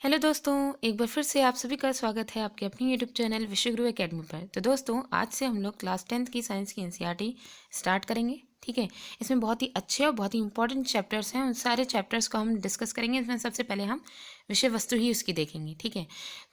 Hello दोस्तों, एक बार फिर से आप सभी का स्वागत है आपके अपनी यूट्यूब चैनल विश्वगुरु एकेडमी पर। तो दोस्तों, आज से हम लोग क्लास 10th की साइंस की एनसीईआरटी स्टार्ट करेंगे। ठीक है। इसमें बहुत ही अच्छे और बहुत ही इंपॉर्टेंट चैप्टर्स हैं। उन सारे चैप्टर्स को हम डिस्कस करेंगे। इसमें सबसे पहले हम विषय वस्तु ही उसकी देखेंगे। ठीक है।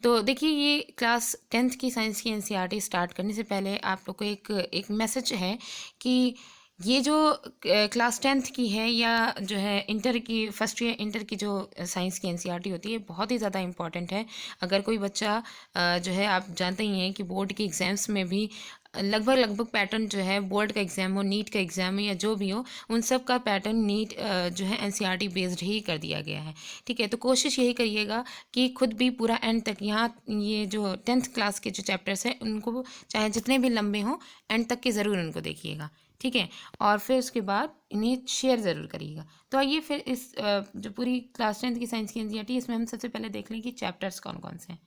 तो देखिए, ये क्लास 10th की साइंस की एनसीईआरटी स्टार्ट करने से पहले आप लोग को एक मैसेज है कि ये जो क्लास 10th की है या जो है इंटर की फर्स्ट ईयर इंटर की जो साइंस की एनसीईआरटी होती है, बहुत ही ज़्यादा इंपॉर्टेंट है। अगर कोई बच्चा जो है, आप जानते ही हैं कि बोर्ड के एग्ज़ाम्स में भी लगभग लगभग पैटर्न जो है, बोर्ड का एग्ज़ाम हो, नीट का एग्ज़ाम हो या जो भी हो, उन सब का पैटर्न नीट जो है एनसीईआरटी बेस्ड ही कर दिया गया है। ठीक है। तो कोशिश यही करिएगा कि खुद भी पूरा एंड तक, यहाँ ये जो 10th क्लास के जो चैप्टर्स हैं उनको चाहे जितने भी लंबे हों, एंड तक के ज़रूर उनको देखिएगा। ठीक है। और फिर उसके बाद इन्हें शेयर ज़रूर करिएगा। तो आइए फिर इस जो पूरी क्लास 10th की साइंस की एनसीईआरटी, इसमें हम सबसे पहले देख लें कि चैप्टर्स कौन कौन से हैं।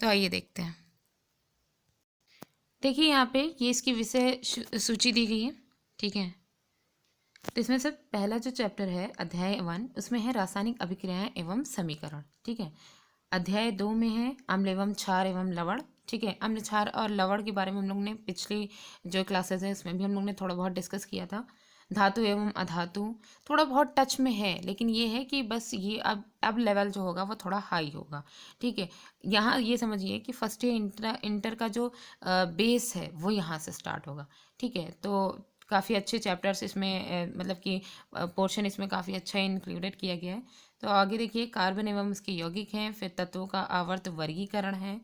तो आइए देखते हैं। देखिए, यहाँ पे ये इसकी विषय सूची दी गई है। ठीक है। तो इसमें से पहला जो चैप्टर है, अध्याय 1, उसमें है रासायनिक अभिक्रियाएं एवं समीकरण। ठीक है। अध्याय 2 में है अम्ल एवं क्षार एवं लवण। ठीक है। अम्ल, क्षार और लवण के बारे में हम लोग ने पिछली जो क्लासेस है उसमें भी हम लोग ने थोड़ा बहुत डिस्कस किया था। धातु एवं अधातु थोड़ा बहुत टच में है, लेकिन ये है कि बस ये अब लेवल जो होगा वो थोड़ा हाई होगा। ठीक है। यहाँ ये समझिए कि फर्स्ट ईयर इंटर का जो बेस है वो यहाँ से स्टार्ट होगा। ठीक है। तो काफ़ी अच्छे चैप्टर्स इसमें मतलब कि पोर्शन इसमें काफ़ी अच्छा इंक्लूडेड किया गया है। तो आगे देखिए, कार्बन एवं उसके यौगिक हैं, फिर तत्वों का आवर्त वर्गीकरण है,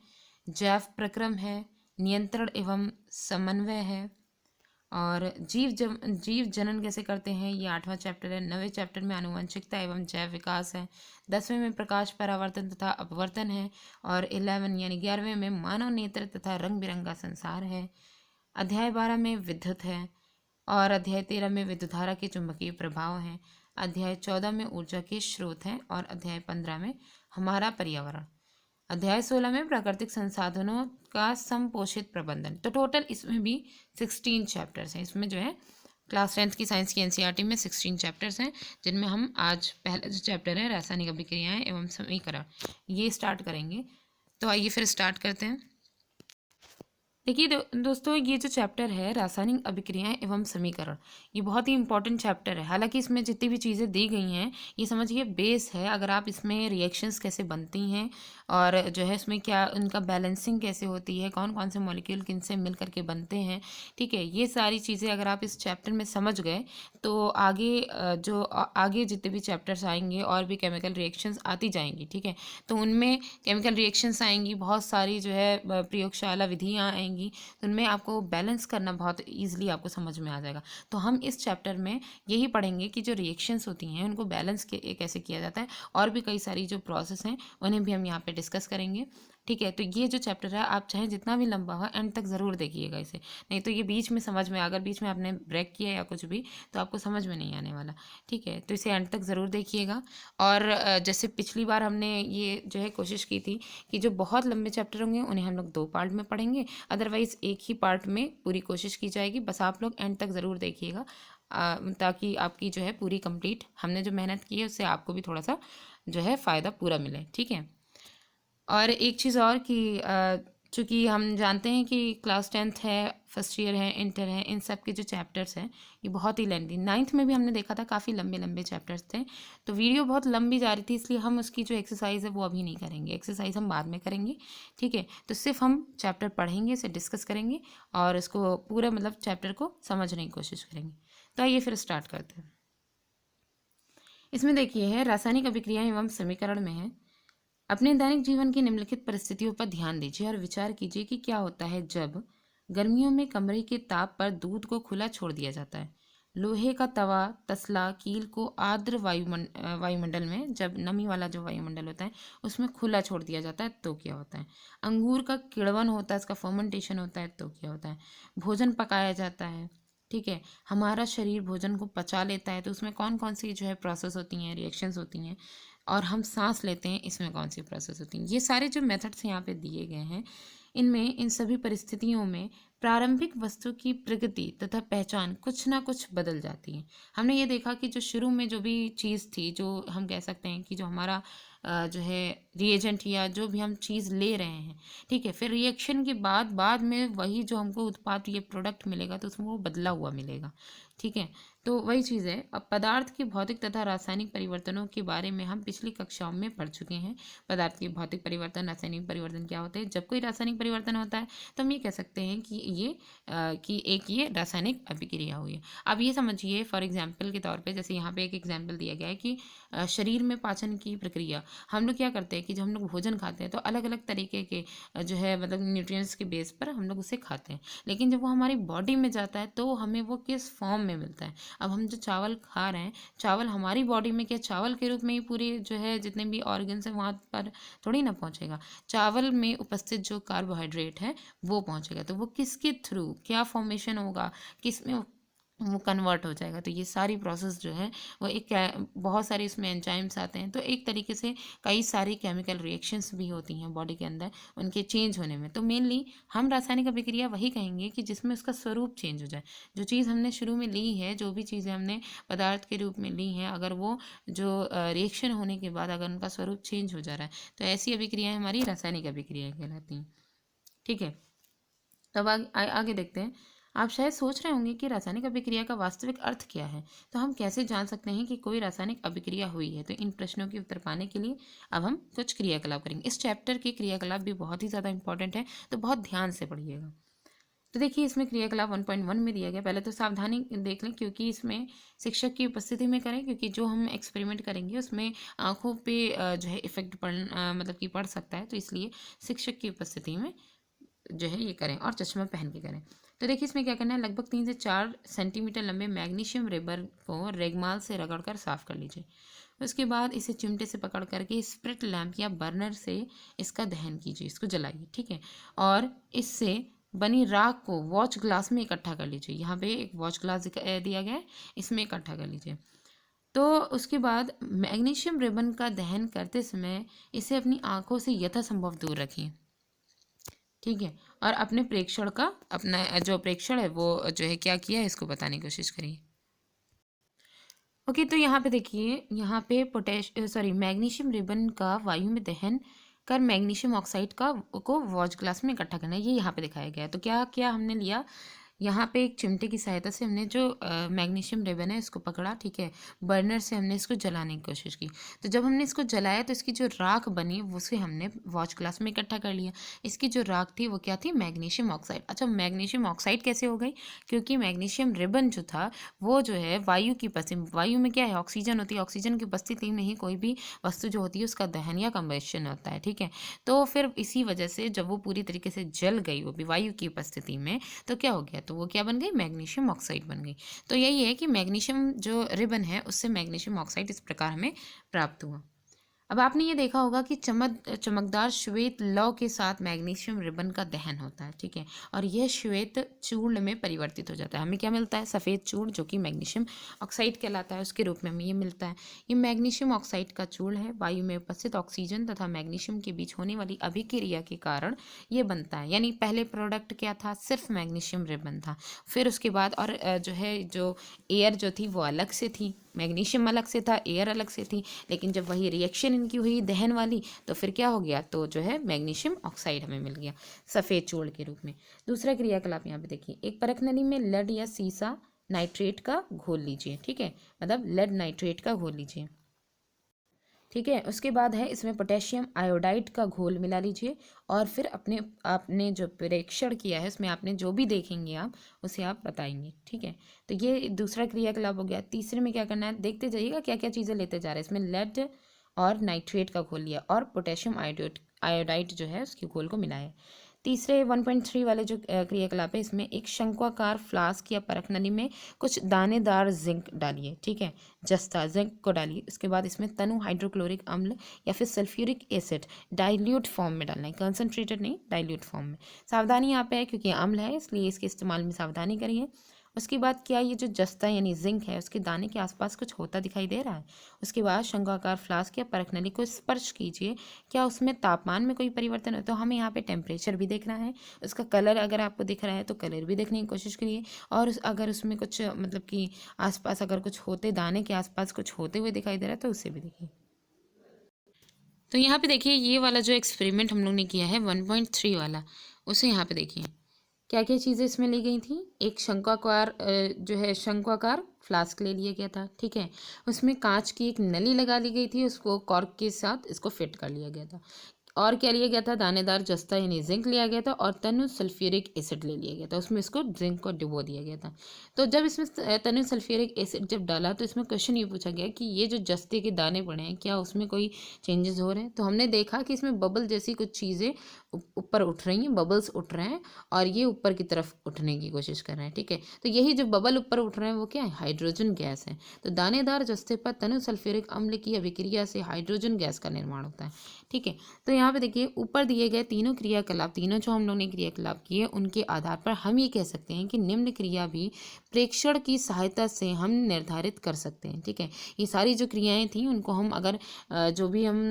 जैव प्रक्रम है, नियंत्रण एवं समन्वय है, और जीव जनन कैसे करते हैं, ये 8वां चैप्टर है। 9वें चैप्टर में आनुवंशिकता एवं जैव विकास है। 10वें में प्रकाश परावर्तन तथा अपवर्तन है। और 11 यानी 11वें में मानव नेत्र तथा रंग बिरंगा संसार है। अध्याय 12 में विद्युत है। और अध्याय 13 में विद्युत धारा के चुंबकीय प्रभाव हैं। अध्याय 14 में ऊर्जा के स्रोत हैं। और अध्याय 15 में हमारा पर्यावरण। अध्याय 16 में प्राकृतिक संसाधनों का समपोषित प्रबंधन। तो टोटल इसमें भी 16 चैप्टर्स हैं। इसमें जो है क्लास 10th की साइंस की एनसीईआरटी में 16 चैप्टर्स हैं, जिनमें हम आज पहला जो चैप्टर है रासायनिक अभिक्रियाएं एवं समीकरण, ये स्टार्ट करेंगे। तो आइए फिर स्टार्ट करते हैं। देखिए दोस्तों, ये जो चैप्टर है रासायनिक अभिक्रियाएं एवं समीकरण, ये बहुत ही इंपॉर्टेंट चैप्टर है। हालांकि इसमें जितनी भी चीज़ें दी गई हैं, ये समझिए बेस है। अगर आप इसमें रिएक्शंस कैसे बनती हैं और जो है इसमें क्या उनका बैलेंसिंग कैसे होती है, कौन कौन से मॉलिक्यूल किन से मिल करके बनते हैं, ठीक है, ये सारी चीज़ें अगर आप इस चैप्टर में समझ गए तो आगे आगे जितने भी चैप्टर्स आएंगे और भी केमिकल रिएक्शंस आती जाएंगी। ठीक है। तो उनमें केमिकल रिएक्शंस आएंगी, बहुत सारी जो है प्रयोगशाला विधियाँ आएंगी, तो उनमें आपको बैलेंस करना बहुत ईजिली आपको समझ में आ जाएगा। तो हम इस चैप्टर में यही पढ़ेंगे कि जो रिएक्शंस होती हैं उनको बैलेंस कैसे किया जाता है, और भी कई सारी जो प्रोसेस हैं उन्हें भी हम यहाँ पे डिस्कस करेंगे। ठीक है। तो ये जो चैप्टर है, आप चाहे जितना भी लंबा हो एंड तक ज़रूर देखिएगा इसे, नहीं तो ये बीच में समझ में, अगर बीच में आपने ब्रेक किया या कुछ भी, तो आपको समझ में नहीं आने वाला। ठीक है। तो इसे एंड तक ज़रूर देखिएगा। और जैसे पिछली बार हमने ये जो है कोशिश की थी कि जो बहुत लंबे चैप्टर होंगे उन्हें हम लोग 2 पार्ट में पढ़ेंगे, अदरवाइज़ एक ही पार्ट में पूरी कोशिश की जाएगी। बस आप लोग एंड तक ज़रूर देखिएगा, ताकि आपकी जो है पूरी कंप्लीट, हमने जो मेहनत की है उससे आपको भी थोड़ा सा जो है फ़ायदा पूरा मिले। ठीक है। और एक चीज़ और कि चूँकि हम जानते हैं कि क्लास 10th है, फर्स्ट ईयर है, इंटर है, इन सब के जो चैप्टर्स हैं ये बहुत ही लेंथी, 9th में भी हमने देखा था काफ़ी लंबे लंबे चैप्टर्स थे। तो वीडियो बहुत लंबी जा रही थी, इसलिए हम उसकी जो एक्सरसाइज है वो अभी नहीं करेंगे, एक्सरसाइज हम बाद में करेंगे। ठीक है। तो सिर्फ हम चैप्टर पढ़ेंगे, इसे डिस्कस करेंगे और इसको पूरा मतलब चैप्टर को समझने की कोशिश करेंगे। तो आइए फिर स्टार्ट करते हैं। इसमें देखिए है रासायनिक अभिक्रिया एवं समीकरण में है, अपने दैनिक जीवन की निम्नलिखित परिस्थितियों पर ध्यान दीजिए और विचार कीजिए कि क्या होता है जब गर्मियों में कमरे के ताप पर दूध को खुला छोड़ दिया जाता है। लोहे का तवा, तसला, कील को आर्द्र वायुमंडल में, जब नमी वाला जो वायुमंडल होता है उसमें खुला छोड़ दिया जाता है तो क्या होता है। अंगूर का किण्वन होता है, इसका फर्मेंटेशन होता है तो क्या होता है। भोजन पकाया जाता है। ठीक है। हमारा शरीर भोजन को पचा लेता है, तो उसमें कौन कौन सी जो है प्रोसेस होती हैं, रिएक्शंस होती हैं। और हम सांस लेते हैं, इसमें कौन सी प्रोसेस होती हैं। ये सारे जो मेथड्स यहाँ पे दिए गए हैं, इनमें इन सभी परिस्थितियों में प्रारंभिक वस्तु की प्रगति तथा पहचान कुछ ना कुछ बदल जाती है। हमने ये देखा कि जो शुरू में जो भी चीज़ थी, जो हम कह सकते हैं कि जो हमारा जो है रिएजेंट या जो भी हम चीज़ ले रहे हैं, ठीक है, फिर रिएक्शन के बाद में वही जो हमको उत्पाद ये प्रोडक्ट मिलेगा तो उसमें वो बदला हुआ मिलेगा, ठीक है। तो वही चीज़ है। अब पदार्थ के भौतिक तथा रासायनिक परिवर्तनों के बारे में हम पिछली कक्षाओं में पढ़ चुके हैं। पदार्थ के भौतिक परिवर्तन, रासायनिक परिवर्तन क्या होते हैं। जब कोई रासायनिक परिवर्तन होता है तो हम ये कह सकते हैं कि ये रासायनिक अभिक्रिया हुई है। अब ये समझिए फॉर एग्जाम्पल के तौर पे, जैसे यहाँ पे एक एग्जाम्पल दिया गया है कि शरीर में पाचन की प्रक्रिया, हम लोग क्या करते हैं कि जब हम लोग भोजन खाते हैं तो अलग अलग तरीके के जो है मतलब न्यूट्रिएंट्स के बेस पर हम लोग उसे खाते हैं, लेकिन जब वो हमारी बॉडी में जाता है तो हमें वो किस फॉर्म में मिलता है। अब हम जो चावल खा रहे हैं, चावल हमारी बॉडी में क्या चावल के रूप में ही पूरी जो है जितने भी ऑर्गन्स हैं वहाँ पर थोड़ी ना पहुँचेगा। चावल में उपस्थित जो कार्बोहाइड्रेट है वो पहुँचेगा, तो वो किसके थ्रू क्या फॉर्मेशन होगा, किस में वो कन्वर्ट हो जाएगा। तो ये सारी प्रोसेस जो है वो बहुत सारे इसमें एंजाइम्स आते हैं, तो एक तरीके से कई सारी केमिकल रिएक्शंस भी होती हैं बॉडी के अंदर उनके चेंज होने में। तो मेनली हम रासायनिक अभिक्रिया वही कहेंगे कि जिसमें उसका स्वरूप चेंज हो जाए। जो चीज़ हमने शुरू में ली है, जो भी चीज़ें हमने पदार्थ के रूप में ली हैं, अगर वो जो रिएक्शन होने के बाद अगर उनका स्वरूप चेंज हो जा रहा है तो ऐसी अभिक्रियाएँ हमारी रासायनिक अभिक्रियाएँ कहलाती हैं, ठीक है। तब आगे देखते हैं। आप शायद सोच रहे होंगे कि रासायनिक अभिक्रिया का वास्तविक अर्थ क्या है, तो हम कैसे जान सकते हैं कि कोई रासायनिक अभिक्रिया हुई है। तो इन प्रश्नों के उत्तर पाने के लिए अब हम कुछ क्रियाकलाप करेंगे। इस चैप्टर के क्रियाकलाप भी बहुत ही ज़्यादा इंपॉर्टेंट है, तो बहुत ध्यान से पढ़िएगा। तो देखिए इसमें क्रियाकलाप 1.1 में दिया गया। पहले तो सावधानी देख लें क्योंकि इसमें शिक्षक की उपस्थिति में करें, क्योंकि जो हम एक्सपेरिमेंट करेंगे उसमें आँखों पे जो है इफेक्ट मतलब कि पड़ सकता है, तो इसलिए शिक्षक की उपस्थिति में जो है ये करें और चश्मा पहन के करें। तो देखिए इसमें क्या करना है, लगभग 3 से 4 सेंटीमीटर लंबे मैग्नीशियम रेबर को रेगमाल से रगड़कर साफ कर लीजिए। उसके बाद इसे चिमटे से पकड़ करके स्प्रिट लैंप या बर्नर से इसका दहन कीजिए, इसको जलाइए, ठीक है। और इससे बनी राख को वॉच ग्लास में इकट्ठा कर लीजिए। यहाँ पे एक वॉच ग्लास दिया गया है, इसमें इकट्ठा कर लीजिए। तो उसके बाद मैग्नीशियम रिबन का दहन करते समय इसे अपनी आंखों से यथासंभव दूर रखिए, ठीक है। और अपना जो प्रेक्षण है वो जो है क्या किया है इसको बताने की कोशिश करिए। ओके, तो यहाँ पे देखिए, यहाँ पे मैग्नीशियम रिबन का वायु में दहन कर मैग्नीशियम ऑक्साइड का को वॉच ग्लास में इकट्ठा करना है, ये यहाँ पे दिखाया गया है। तो क्या क्या हमने लिया, यहाँ पे एक चिमटे की सहायता से हमने जो मैग्नीशियम रिबन है इसको पकड़ा, ठीक है। बर्नर से हमने इसको जलाने की कोशिश की। तो जब हमने इसको जलाया तो इसकी जो राख बनी उसे हमने वॉच ग्लास में इकट्ठा कर लिया। इसकी जो राख थी वो क्या थी, मैग्नीशियम ऑक्साइड। अच्छा, मैग्नीशियम ऑक्साइड कैसे हो गई, क्योंकि मैग्नीशियम रिबन जो था वो जो है वायु में क्या है, ऑक्सीजन होती है, ऑक्सीजन की उपस्थिति में ही कोई भी वस्तु जो होती है उसका दहन या कंबशन होता है, ठीक है। तो फिर इसी वजह से जब वो पूरी तरीके से जल गई, वो भी वायु की उपस्थिति में, तो क्या हो गया, तो वो क्या बन गई, मैग्नीशियम ऑक्साइड बन गई। तो यही है कि मैग्नीशियम जो रिबन है उससे मैग्नीशियम ऑक्साइड इस प्रकार हमें प्राप्त हुआ। अब आपने ये देखा होगा कि चमकदार श्वेत लौ के साथ मैग्नीशियम रिबन का दहन होता है, ठीक है। और यह श्वेत चूर्ण में परिवर्तित हो जाता है। हमें क्या मिलता है, सफ़ेद चूर्ण, जो कि मैग्नीशियम ऑक्साइड कहलाता है, उसके रूप में हमें ये मिलता है। ये मैग्नीशियम ऑक्साइड का चूर्ण है। वायु में उपस्थित ऑक्सीजन तथा मैग्नीशियम के बीच होने वाली अभिक्रिया के कारण ये बनता है। यानी पहले प्रोडक्ट क्या था, सिर्फ मैग्नीशियम रिबन था। फिर उसके बाद और जो एयर जो थी वो अलग से थी, मैग्नीशियम अलग से था, एयर अलग से थी। लेकिन जब वही रिएक्शन इनकी हुई दहन वाली, तो फिर क्या हो गया, तो जो है मैग्नीशियम ऑक्साइड हमें मिल गया सफ़ेद चूर्ण के रूप में। दूसरा क्रियाकलाप यहाँ पे देखिए, एक परख नली में लेड या सीसा नाइट्रेट का घोल लीजिए, ठीक है, मतलब लेड नाइट्रेट का घोल लीजिए, ठीक है। उसके बाद है इसमें पोटेशियम आयोडाइड का घोल मिला लीजिए और फिर आपने जो परीक्षण किया है उसमें आपने जो भी देखेंगे आप उसे आप बताएंगे, ठीक है। तो ये दूसरा क्रियाकलाप हो गया। तीसरे में क्या करना है, देखते जाइएगा क्या क्या चीज़ें लेते जा रहे हैं। इसमें लेड और नाइट्रेट का घोल लिया और पोटेशियम आयोडाइड जो है उसके घोल को मिलाया। तीसरे 1.3 वाले जो क्रियाकलाप है, इसमें एक शंक्वाकार फ्लास्क या परख नली में कुछ दानेदार जिंक डालिए, ठीक है, जस्ता जिंक को डालिए। उसके बाद इसमें तनु हाइड्रोक्लोरिक अम्ल या फिर सल्फ्यूरिक एसिड डाइल्यूट फॉर्म में डालना है, कंसनट्रेटेड नहीं, डाइल्यूट फॉर्म में। सावधानी यहाँ पे है क्योंकि अम्ल है, इसलिए इसके इस्तेमाल में सावधानी करिए। उसके बाद क्या, ये जो जस्ता यानी जिंक है उसके दाने के आसपास कुछ होता दिखाई दे रहा है। उसके बाद शंक्वाकार फ्लास्क या परख नली को स्पर्श कीजिए, क्या उसमें तापमान में कोई परिवर्तन है, तो हमें यहाँ पे टेम्परेचर भी देखना है। उसका कलर अगर आपको दिख रहा है तो कलर भी देखने की कोशिश करिए। और अगर उसमें कुछ मतलब कि आसपास अगर कुछ होते, दाने के आसपास कुछ होते हुए दिखाई दे रहा है तो उसे भी देखिए। तो यहाँ पे देखिए ये वाला जो एक्सपेरिमेंट हम लोग ने किया है 1.3 वाला, उसे यहाँ पे देखिए क्या क्या चीज़ें इसमें ली गई थी। एक शंक्वाकार जो है शंक्वाकार फ्लास्क ले लिया गया था, ठीक है। उसमें कांच की एक नली लगा ली गई थी, उसको कॉर्क के साथ इसको फिट कर लिया गया था। और क्या लिया गया था, दानेदार जस्ता यानी जिंक लिया गया था, और तनु सल्फ्यूरिक एसिड ले लिया गया था, उसमें इसको जिंक को डुबो दिया गया था। तो जब इसमें तनु सल्फ्यूरिक एसिड जब डाला तो इसमें क्वेश्चन ये पूछा गया कि ये जो जस्ते के दाने पड़े हैं क्या उसमें कोई चेंजेस हो रहे हैं। तो हमने देखा कि इसमें बबल जैसी कुछ चीज़ें ऊपर उठ रही हैं, बबल्स उठ रहे हैं, और ये ऊपर की तरफ उठने की कोशिश कर रहे हैं, ठीक है। तो यही जो बबल ऊपर उठ रहे हैं वो क्या है, हाइड्रोजन गैस है। तो दानेदार जस्ते पर तनु सल्फ्यूरिक अम्ल की अभिक्रिया से हाइड्रोजन गैस का निर्माण होता है, ठीक है। तो यहाँ पे देखिए ऊपर दिए गए तीनों क्रियाकलाप, तीनों जो हम लोग ने क्रियाकलाप किए उनके आधार पर हम ये कह सकते हैं कि निम्न क्रिया भी प्रेक्षण की सहायता से हम निर्धारित कर सकते हैं, ठीक है। ये सारी जो क्रियाएं थी उनको हम अगर जो भी हम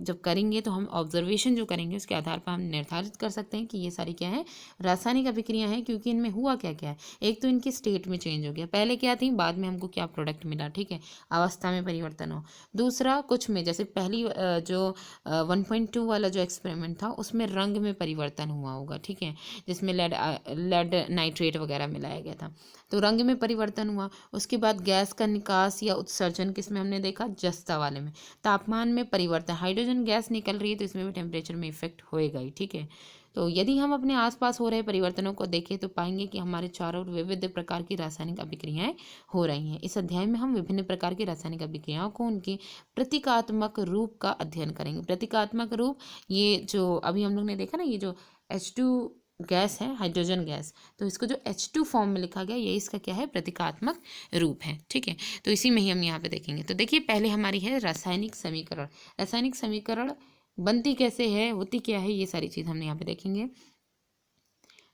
जब करेंगे तो हम ऑब्जर्वेशन जो करेंगे उसके आधार पर हम निर्धारित कर सकते हैं कि ये सारी क्या है, रासायनिक अभिक्रिया है। क्योंकि इनमें हुआ क्या क्या है, एक तो इनकी स्टेट में चेंज हो गया, पहले क्या थी बाद में हमको क्या प्रोडक्ट मिला, ठीक है, अवस्था में परिवर्तन हो। दूसरा कुछ में जैसे पहली जो 1.2 वाला जो एक्सपेरिमेंट था उसमें रंग में परिवर्तन हुआ होगा, ठीक है, जिसमें लेड नाइट्रेट वगैरह मिलाया गया था, तो रंग में परिवर्तन हुआ। उसके बाद गैस का निकास या उत्सर्जन किसमें हमने देखा, जस्ता वाले में। तापमान में परिवर्तन, हाइड्रोजन गैस निकल रही है तो इसमें भी टेम्परेचर में इफेक्ट होएगा ही, ठीक है। तो यदि हम अपने आसपास हो रहे परिवर्तनों को देखें तो पाएंगे कि हमारे चारों ओर विविध प्रकार की रासायनिक अभिक्रियाएं हो रही हैं। इस अध्याय में हम विभिन्न प्रकार की रासायनिक अभिक्रियाओं को उनके प्रतीकात्मक रूप का अध्ययन करेंगे। प्रतीकात्मक रूप, ये जो अभी हम लोग ने देखा ना, ये जो H2 गैस है, हाइड्रोजन गैस, तो इसको जो H2 फॉर्म में लिखा गया ये इसका क्या है, प्रतीकात्मक रूप है, ठीक है। तो इसी में ही हम यहाँ पे देखेंगे। तो देखिए पहले हमारी है रासायनिक समीकरण। रासायनिक समीकरण बनती कैसे है, होती क्या है, ये सारी चीज़ हमने यहाँ पे देखेंगे।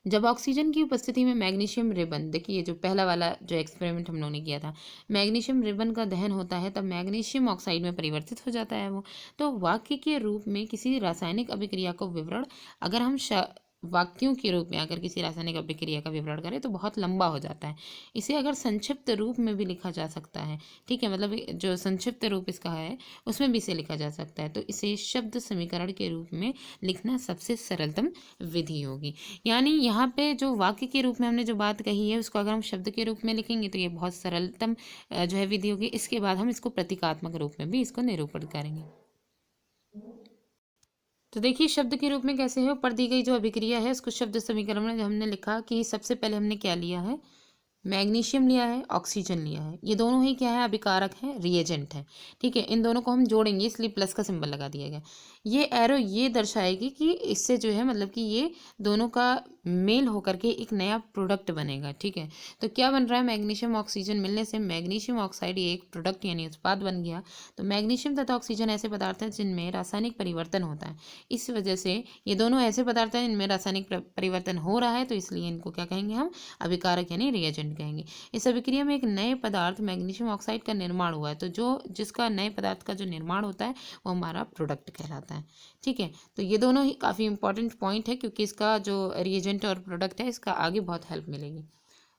जब ऑक्सीजन की उपस्थिति में मैग्नीशियम रिबन, देखिए ये जो पहला वाला जो एक्सपेरिमेंट हम लोगों ने किया था, मैग्नीशियम रिबन का दहन होता है तब मैग्नीशियम ऑक्साइड में परिवर्तित हो जाता है वो। तो वाक्य के रूप में किसी रासायनिक अभिक्रिया को विवरण, अगर हम वाक्यों के रूप में अगर किसी रासायनिक अभिक्रिया का विवरण करें तो बहुत लंबा हो जाता है। इसे अगर संक्षिप्त रूप में भी लिखा जा सकता है, ठीक है, मतलब जो संक्षिप्त रूप इसका है उसमें भी इसे लिखा जा सकता है। तो इसे शब्द समीकरण के रूप में लिखना सबसे सरलतम विधि होगी। यानी यहाँ पे जो वाक्य के रूप में हमने जो बात कही है उसको अगर हम शब्द के रूप में लिखेंगे तो ये बहुत सरलतम जो है विधि होगी। इसके बाद हम इसको प्रतीकात्मक रूप में भी इसको निरूपण करेंगे। तो देखिए शब्द के रूप में कैसे है, ऊपर दी गई जो अभिक्रिया है उसको शब्द समीकरण में जो हमने लिखा कि सबसे पहले हमने क्या लिया है, मैग्नीशियम लिया है, ऑक्सीजन लिया है, ये दोनों ही क्या है, अभिकारक है, रिएजेंट है, ठीक है। इन दोनों को हम जोड़ेंगे इसलिए प्लस का सिंबल लगा दिया गया। ये एरो ये दर्शाएगी कि इससे जो है मतलब कि ये दोनों का मेल होकर के एक नया प्रोडक्ट बनेगा, ठीक है। तो क्या बन रहा है, मैग्नीशियम ऑक्सीजन मिलने से मैग्नीशियम ऑक्साइड ये एक प्रोडक्ट यानी उत्पाद बन गया। तो मैग्नीशियम तथा ऑक्सीजन ऐसे पदार्थ हैं जिनमें रासायनिक परिवर्तन होता है, इस वजह से ये दोनों ऐसे पदार्थ हैं जिनमें रासायनिक परिवर्तन हो रहा है, तो इसलिए इनको क्या कहेंगे हम, अभिकारक यानी रिएजेंट कहेंगे। इस अभिक्रिया में एक नए पदार्थ मैग्नीशियम ऑक्साइड का निर्माण हुआ है, तो जो जिसका नए पदार्थ का जो निर्माण होता है वो हमारा प्रोडक्ट कहलाता है, ठीक है। तो ये दोनों ही काफ़ी इंपॉर्टेंट पॉइंट है क्योंकि इसका जो रिएजेंट और प्रोडक्ट है इसका आगे बहुत हेल्प मिलेगी।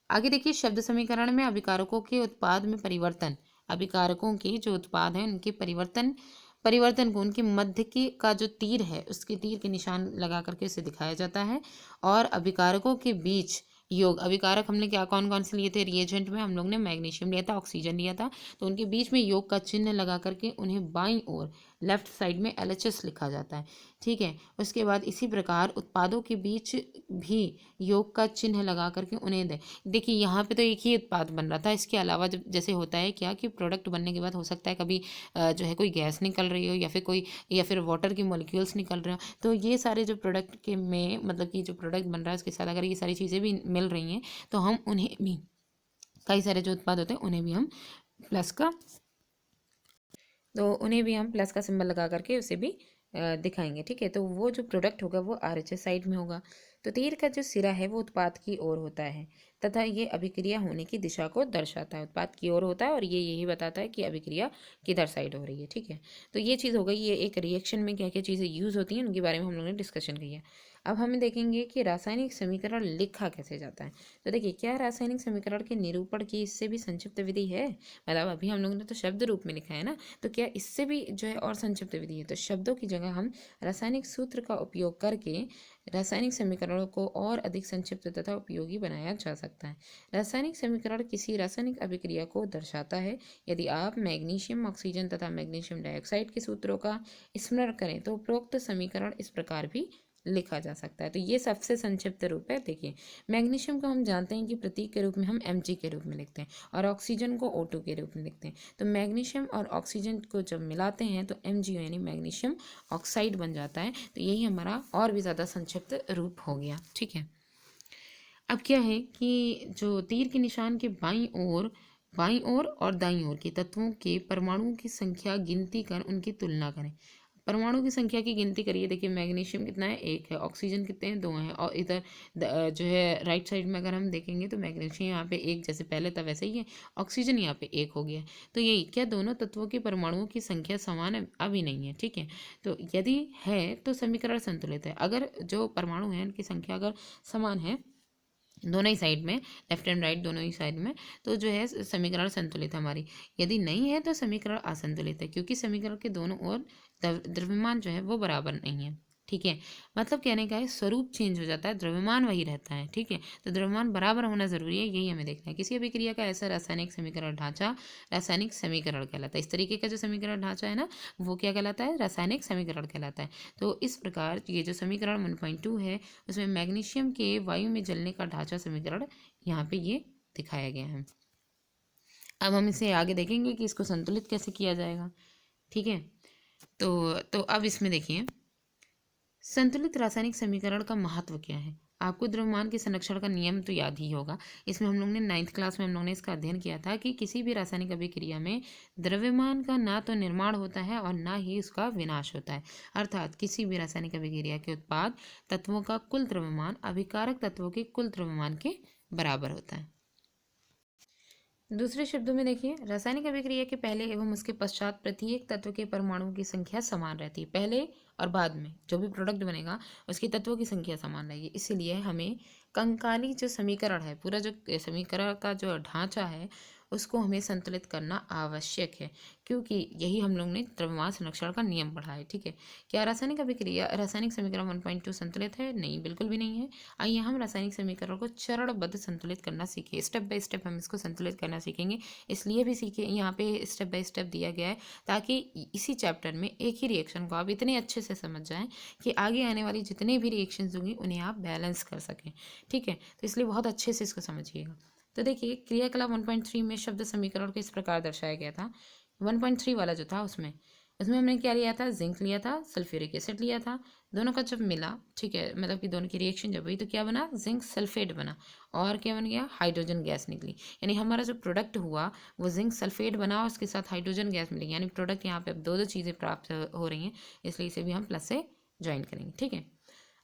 आगे देखिए शब्द समीकरण में अभिकारकों के उत्पाद में परिवर्तन, अभिकारकों के जो उत्पाद हैं उनके परिवर्तन को उनके मध्य के का जो तीर है उसके तीर के निशान लगा करके इसे दिखाया जाता है। और अभिकारकों के बीच योग, अभिकारक हमने क्या कौन कौन से लिए थे, रिएजेंट में हम लोग ने मैग्नीशियम लिया था, ऑक्सीजन लिया था, तो उनके बीच में योग का चिन्ह लगा करके उन्हें बाईं ओर लेफ्ट साइड में LHS लिखा जाता है, ठीक है। उसके बाद इसी प्रकार उत्पादों के बीच भी योग का चिन्ह लगा करके उन्हें दे। देखिए यहाँ पे तो एक ही उत्पाद बन रहा था, इसके अलावा जब जैसे होता है क्या कि प्रोडक्ट बनने के बाद हो सकता है कभी जो है कोई गैस निकल रही हो या फिर वाटर के मॉलिक्यूल्स निकल रहे हो, तो ये सारे जो प्रोडक्ट के में मतलब कि जो प्रोडक्ट बन रहा है उसके साथ अगर ये सारी चीज़ें भी मिल रही हैं तो हम उन्हें भी, कई सारे जो उत्पाद होते हैं उन्हें भी हम प्लस का सिंबल लगा करके उसे भी दिखाएंगे, ठीक है। तो वो जो प्रोडक्ट होगा वो RHS साइड में होगा, तो तीर का जो सिरा है वो उत्पाद की ओर होता है तथा ये अभिक्रिया होने की दिशा को दर्शाता है। उत्पाद की ओर होता है और ये यही बताता है कि अभिक्रिया किधर साइड हो रही है। ठीक है, तो ये चीज़ हो गई। ये एक रिएक्शन में क्या क्या चीज़ें यूज़ होती हैं उनके बारे में हम लोगों ने डिस्कशन किया। अब हम देखेंगे कि रासायनिक समीकरण लिखा कैसे जाता है। तो देखिए, क्या रासायनिक समीकरण के निरूपण की इससे भी संक्षिप्त विधि है? मतलब अभी हम लोगों ने तो शब्द रूप में लिखा है ना, तो क्या इससे भी जो है और संक्षिप्त विधि है? तो शब्दों की जगह हम रासायनिक सूत्र का उपयोग करके रासायनिक समीकरणों को और अधिक संक्षिप्त तथा उपयोगी बनाया जा सकता है। रासायनिक समीकरण किसी रासायनिक अभिक्रिया को दर्शाता है। यदि आप मैग्नीशियम ऑक्सीजन तथा मैग्नीशियम डाइऑक्साइड के सूत्रों का स्मरण करें तो उपरोक्त समीकरण इस प्रकार भी लिखा जा सकता है। तो ये सबसे संक्षिप्त रूप है। देखिए, मैग्नीशियम को हम जानते हैं कि प्रतीक के रूप में हम Mg के रूप में लिखते हैं और ऑक्सीजन को O2 के रूप में लिखते हैं। तो मैग्नीशियम और ऑक्सीजन को जब मिलाते हैं तो MgO यानी मैग्नीशियम ऑक्साइड बन जाता है। तो यही हमारा और भी ज़्यादा संक्षिप्त रूप हो गया। ठीक है, अब क्या है कि जो तीर के निशान के बाईं ओर और दाईं ओर के तत्वों के परमाणुओं की संख्या गिनती कर उनकी तुलना करें। परमाणु की संख्या की गिनती करिए। देखिए, मैग्नीशियम कितना है? 1 है। ऑक्सीजन कितने हैं? 2 हैं। और इधर जो है राइट साइड में अगर हम देखेंगे तो मैग्नीशियम यहाँ पे 1 जैसे पहले था वैसे ही है। ऑक्सीजन यहाँ पे 1 हो गया। तो यही, क्या दोनों तत्वों के परमाणुओं की संख्या समान है? अभी नहीं है। ठीक है, तो यदि है तो समीकरण संतुलित है। अगर जो परमाणु हैं उनकी संख्या अगर समान है दोनों ही साइड में, लेफ्ट एंड राइट दोनों ही साइड में, तो जो है समीकरण संतुलित है हमारी। यदि नहीं है तो समीकरण असंतुलित है, क्योंकि समीकरण के दोनों ओर द्रव्यमान जो है वो बराबर नहीं है। ठीक है, मतलब कहने का है स्वरूप चेंज हो जाता है, द्रव्यमान वही रहता है। ठीक है, तो द्रव्यमान बराबर होना जरूरी है, यही हमें देखना है। किसी अभिक्रिया का ऐसा रासायनिक समीकरण ढांचा रासायनिक समीकरण कहलाता है। इस तरीके का जो समीकरण ढांचा है ना, वो क्या कहलाता है? रासायनिक समीकरण कहलाता है। तो इस प्रकार ये जो समीकरण 1.2 है उसमें मैग्नीशियम के वायु में जलने का ढांचा समीकरण यहाँ पे ये दिखाया गया है। अब हम इसे आगे देखेंगे कि इसको संतुलित कैसे किया जाएगा। ठीक है, तो अब इसमें देखिए, संतुलित रासायनिक समीकरण का महत्व क्या है। आपको द्रव्यमान के संरक्षण का नियम तो याद ही होगा। इसमें हम लोग ने 9th क्लास में हम लोग ने इसका अध्ययन किया था कि किसी भी रासायनिक अभिक्रिया में द्रव्यमान का ना तो निर्माण होता है और ना ही उसका विनाश होता है। अर्थात किसी भी रासायनिक अभिक्रिया के उत्पाद तत्वों का कुल द्रव्यमान अभिकारक तत्वों के कुल द्रव्यमान के बराबर होता है। दूसरे शब्दों में देखिए, रासायनिक अभिक्रिया के पहले एवं उसके पश्चात प्रत्येक तत्व के परमाणुओं की संख्या समान रहती है। पहले और बाद में जो भी प्रोडक्ट बनेगा उसके तत्वों की संख्या समान रहेगी। इसीलिए हमें कंकाली जो समीकरण है, पूरा जो समीकरण का जो ढांचा है उसको हमें संतुलित करना आवश्यक है, क्योंकि यही हम लोग ने द्रव्यमान संरक्षण का नियम पढ़ा है। ठीक है, क्या रासायनिक समीकरण 1.2 संतुलित है? नहीं, बिल्कुल भी नहीं है। आइए हम रासायनिक समीकरण को चरणबद्ध संतुलित करना सीखें। स्टेप बाय स्टेप हम इसको संतुलित करना सीखेंगे। इसलिए भी सीखे, यहाँ पे स्टेप बाय स्टेप दिया गया है ताकि इसी चैप्टर में एक ही रिएक्शन को आप इतने अच्छे से समझ जाएं कि आगे आने वाली जितने भी रिएक्शंस होंगी उन्हें आप बैलेंस कर सकें। ठीक है, तो इसलिए बहुत अच्छे से इसको समझिएगा। तो देखिए, क्रियाकलाप 1.3 में शब्द समीकरण को इस प्रकार दर्शाया गया था। 1.3 वाला जो था उसमें हमने क्या लिया था? जिंक लिया था, सल्फ्यूरिक एसिड लिया था। दोनों का जब मिला, ठीक है, मतलब कि दोनों की रिएक्शन जब हुई तो क्या बना? जिंक सल्फेट बना। और क्या बन गया? हाइड्रोजन गैस निकली। यानी हमारा जो प्रोडक्ट हुआ वो जिंक सल्फेट बना और उसके साथ हाइड्रोजन गैस मिली। यानी प्रोडक्ट यहाँ पे अब दो चीज़ें प्राप्त हो रही हैं, इसलिए इसे भी हम प्लस से ज्वाइन करेंगे। ठीक है,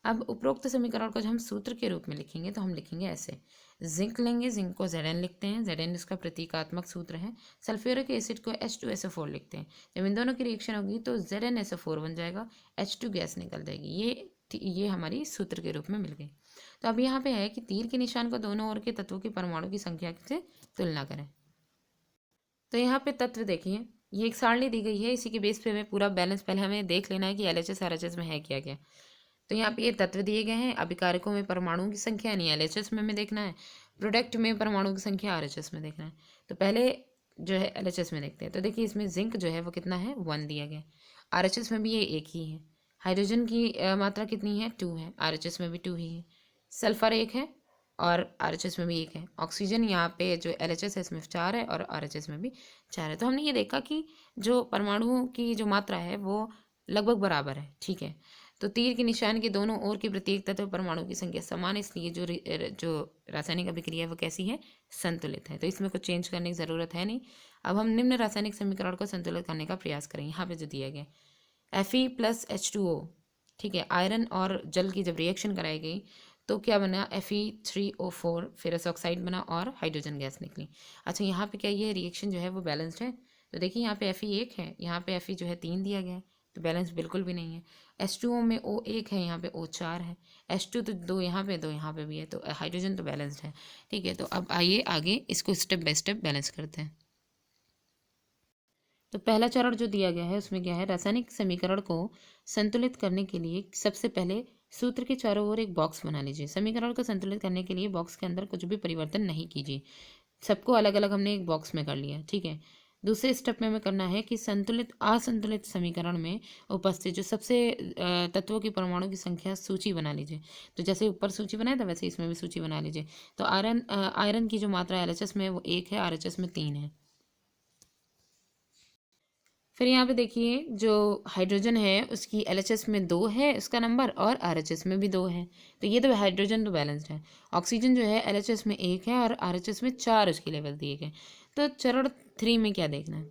अब उपरोक्त समीकरण को जब हम सूत्र के रूप में लिखेंगे तो हम लिखेंगे ऐसे। जिंक लेंगे, जिंक को Zn लिखते हैं, Zn इसका प्रतीकात्मक सूत्र है। सल्फ्यूरिक एसिड को H2SO4 लिखते हैं। जब इन दोनों की रिएक्शन होगी तो ZnSO4 बन जाएगा, H2 गैस निकल जाएगी। ये हमारी सूत्र के रूप में मिल गई। तो अब यहाँ पे है कि तीर के निशान को दोनों ओर के तत्वों के परमाणु की संख्या से तुलना करें। तो यहाँ पे तत्व देखिए, ये एक सारणी दी गई है, इसी के बेस पे हमें पूरा बैलेंस पहले हमें देख लेना है कि LHS RHS में है क्या क्या। तो यहाँ पे ये तत्व दिए गए हैं, अभिकारकों में परमाणुओं की संख्या यानी LHS में हमें देखना है, प्रोडक्ट में परमाणुओं की संख्या RHS में देखना है। तो पहले जो है LHS में देखते हैं। तो देखिए, इसमें जिंक जो है वो कितना है? 1 दिया गया। RHS में भी ये 1 ही है। हाइड्रोजन की मात्रा कितनी है? 2 है। RHS में भी 2 ही है। सल्फर 1 है और RHS में भी 1 है। ऑक्सीजन यहाँ पे जो LHS है इसमें 4 है और RHS में भी 4 है। तो हमने ये देखा कि जो परमाणुओं की जो मात्रा है वो लगभग बराबर है। ठीक है, तो तीर के निशान के दोनों ओर के प्रत्येक तत्व परमाणु की संख्या समान है, इसलिए जो रासायनिक अभिक्रिया है वो कैसी है? संतुलित है। तो इसमें कुछ चेंज करने की ज़रूरत है नहीं। अब हम निम्न रासायनिक समीकरण को संतुलित करने का प्रयास करेंगे। यहाँ पे जो दिया गया Fe + H2O, ठीक है, आयरन और जल की जब रिएक्शन कराई गई तो क्या बना, Fe3O4, फेरस ऑक्साइड बना और हाइड्रोजन गैस निकली। अच्छा यहाँ पे क्या ये रिएक्शन जो है वो बैलेंस्ड है? तो देखिए यहाँ पे Fe1 है, यहाँ पे Fe जो है 3 दिया गया है, तो बैलेंस बिल्कुल भी नहीं है। H2O में O1 है, यहाँ पे O4 है। H2 तो 2 यहाँ पे 2 यहाँ पे भी है, तो हाइड्रोजन तो बैलेंस्ड है। ठीक है, तो अब आइए आगे इसको स्टेप बाय स्टेप बैलेंस करते हैं। तो पहला चरण जो दिया गया है उसमें क्या है, रासायनिक समीकरण को संतुलित करने के लिए सबसे पहले सूत्र के चारों ओर एक बॉक्स बना लीजिए। समीकरण को संतुलित करने के लिए बॉक्स के अंदर कुछ भी परिवर्तन नहीं कीजिए, सबको अलग अलग हमने एक बॉक्स में कर लिया। ठीक है, दूसरे स्टेप में हमें करना है कि संतुलित असंतुलित समीकरण में उपस्थित जो सबसे तत्वों की परमाणु की संख्या सूची बना लीजिए। तो जैसे ऊपर सूची बनाए था वैसे इसमें भी सूची बना लीजिए। तो आयरन की जो मात्रा LHS में वो 1 है, RHS में 3 है। फिर यहाँ पे देखिए जो हाइड्रोजन है उसकी LHS में 2 है उसका नंबर, और RHS में भी 2 है, तो ये तो हाइड्रोजन तो बैलेंस्ड है। ऑक्सीजन जो है LHS में 1 है और RHS में 4 उसकी लेवल दिए गए। तो चरण 3 में क्या देखना है,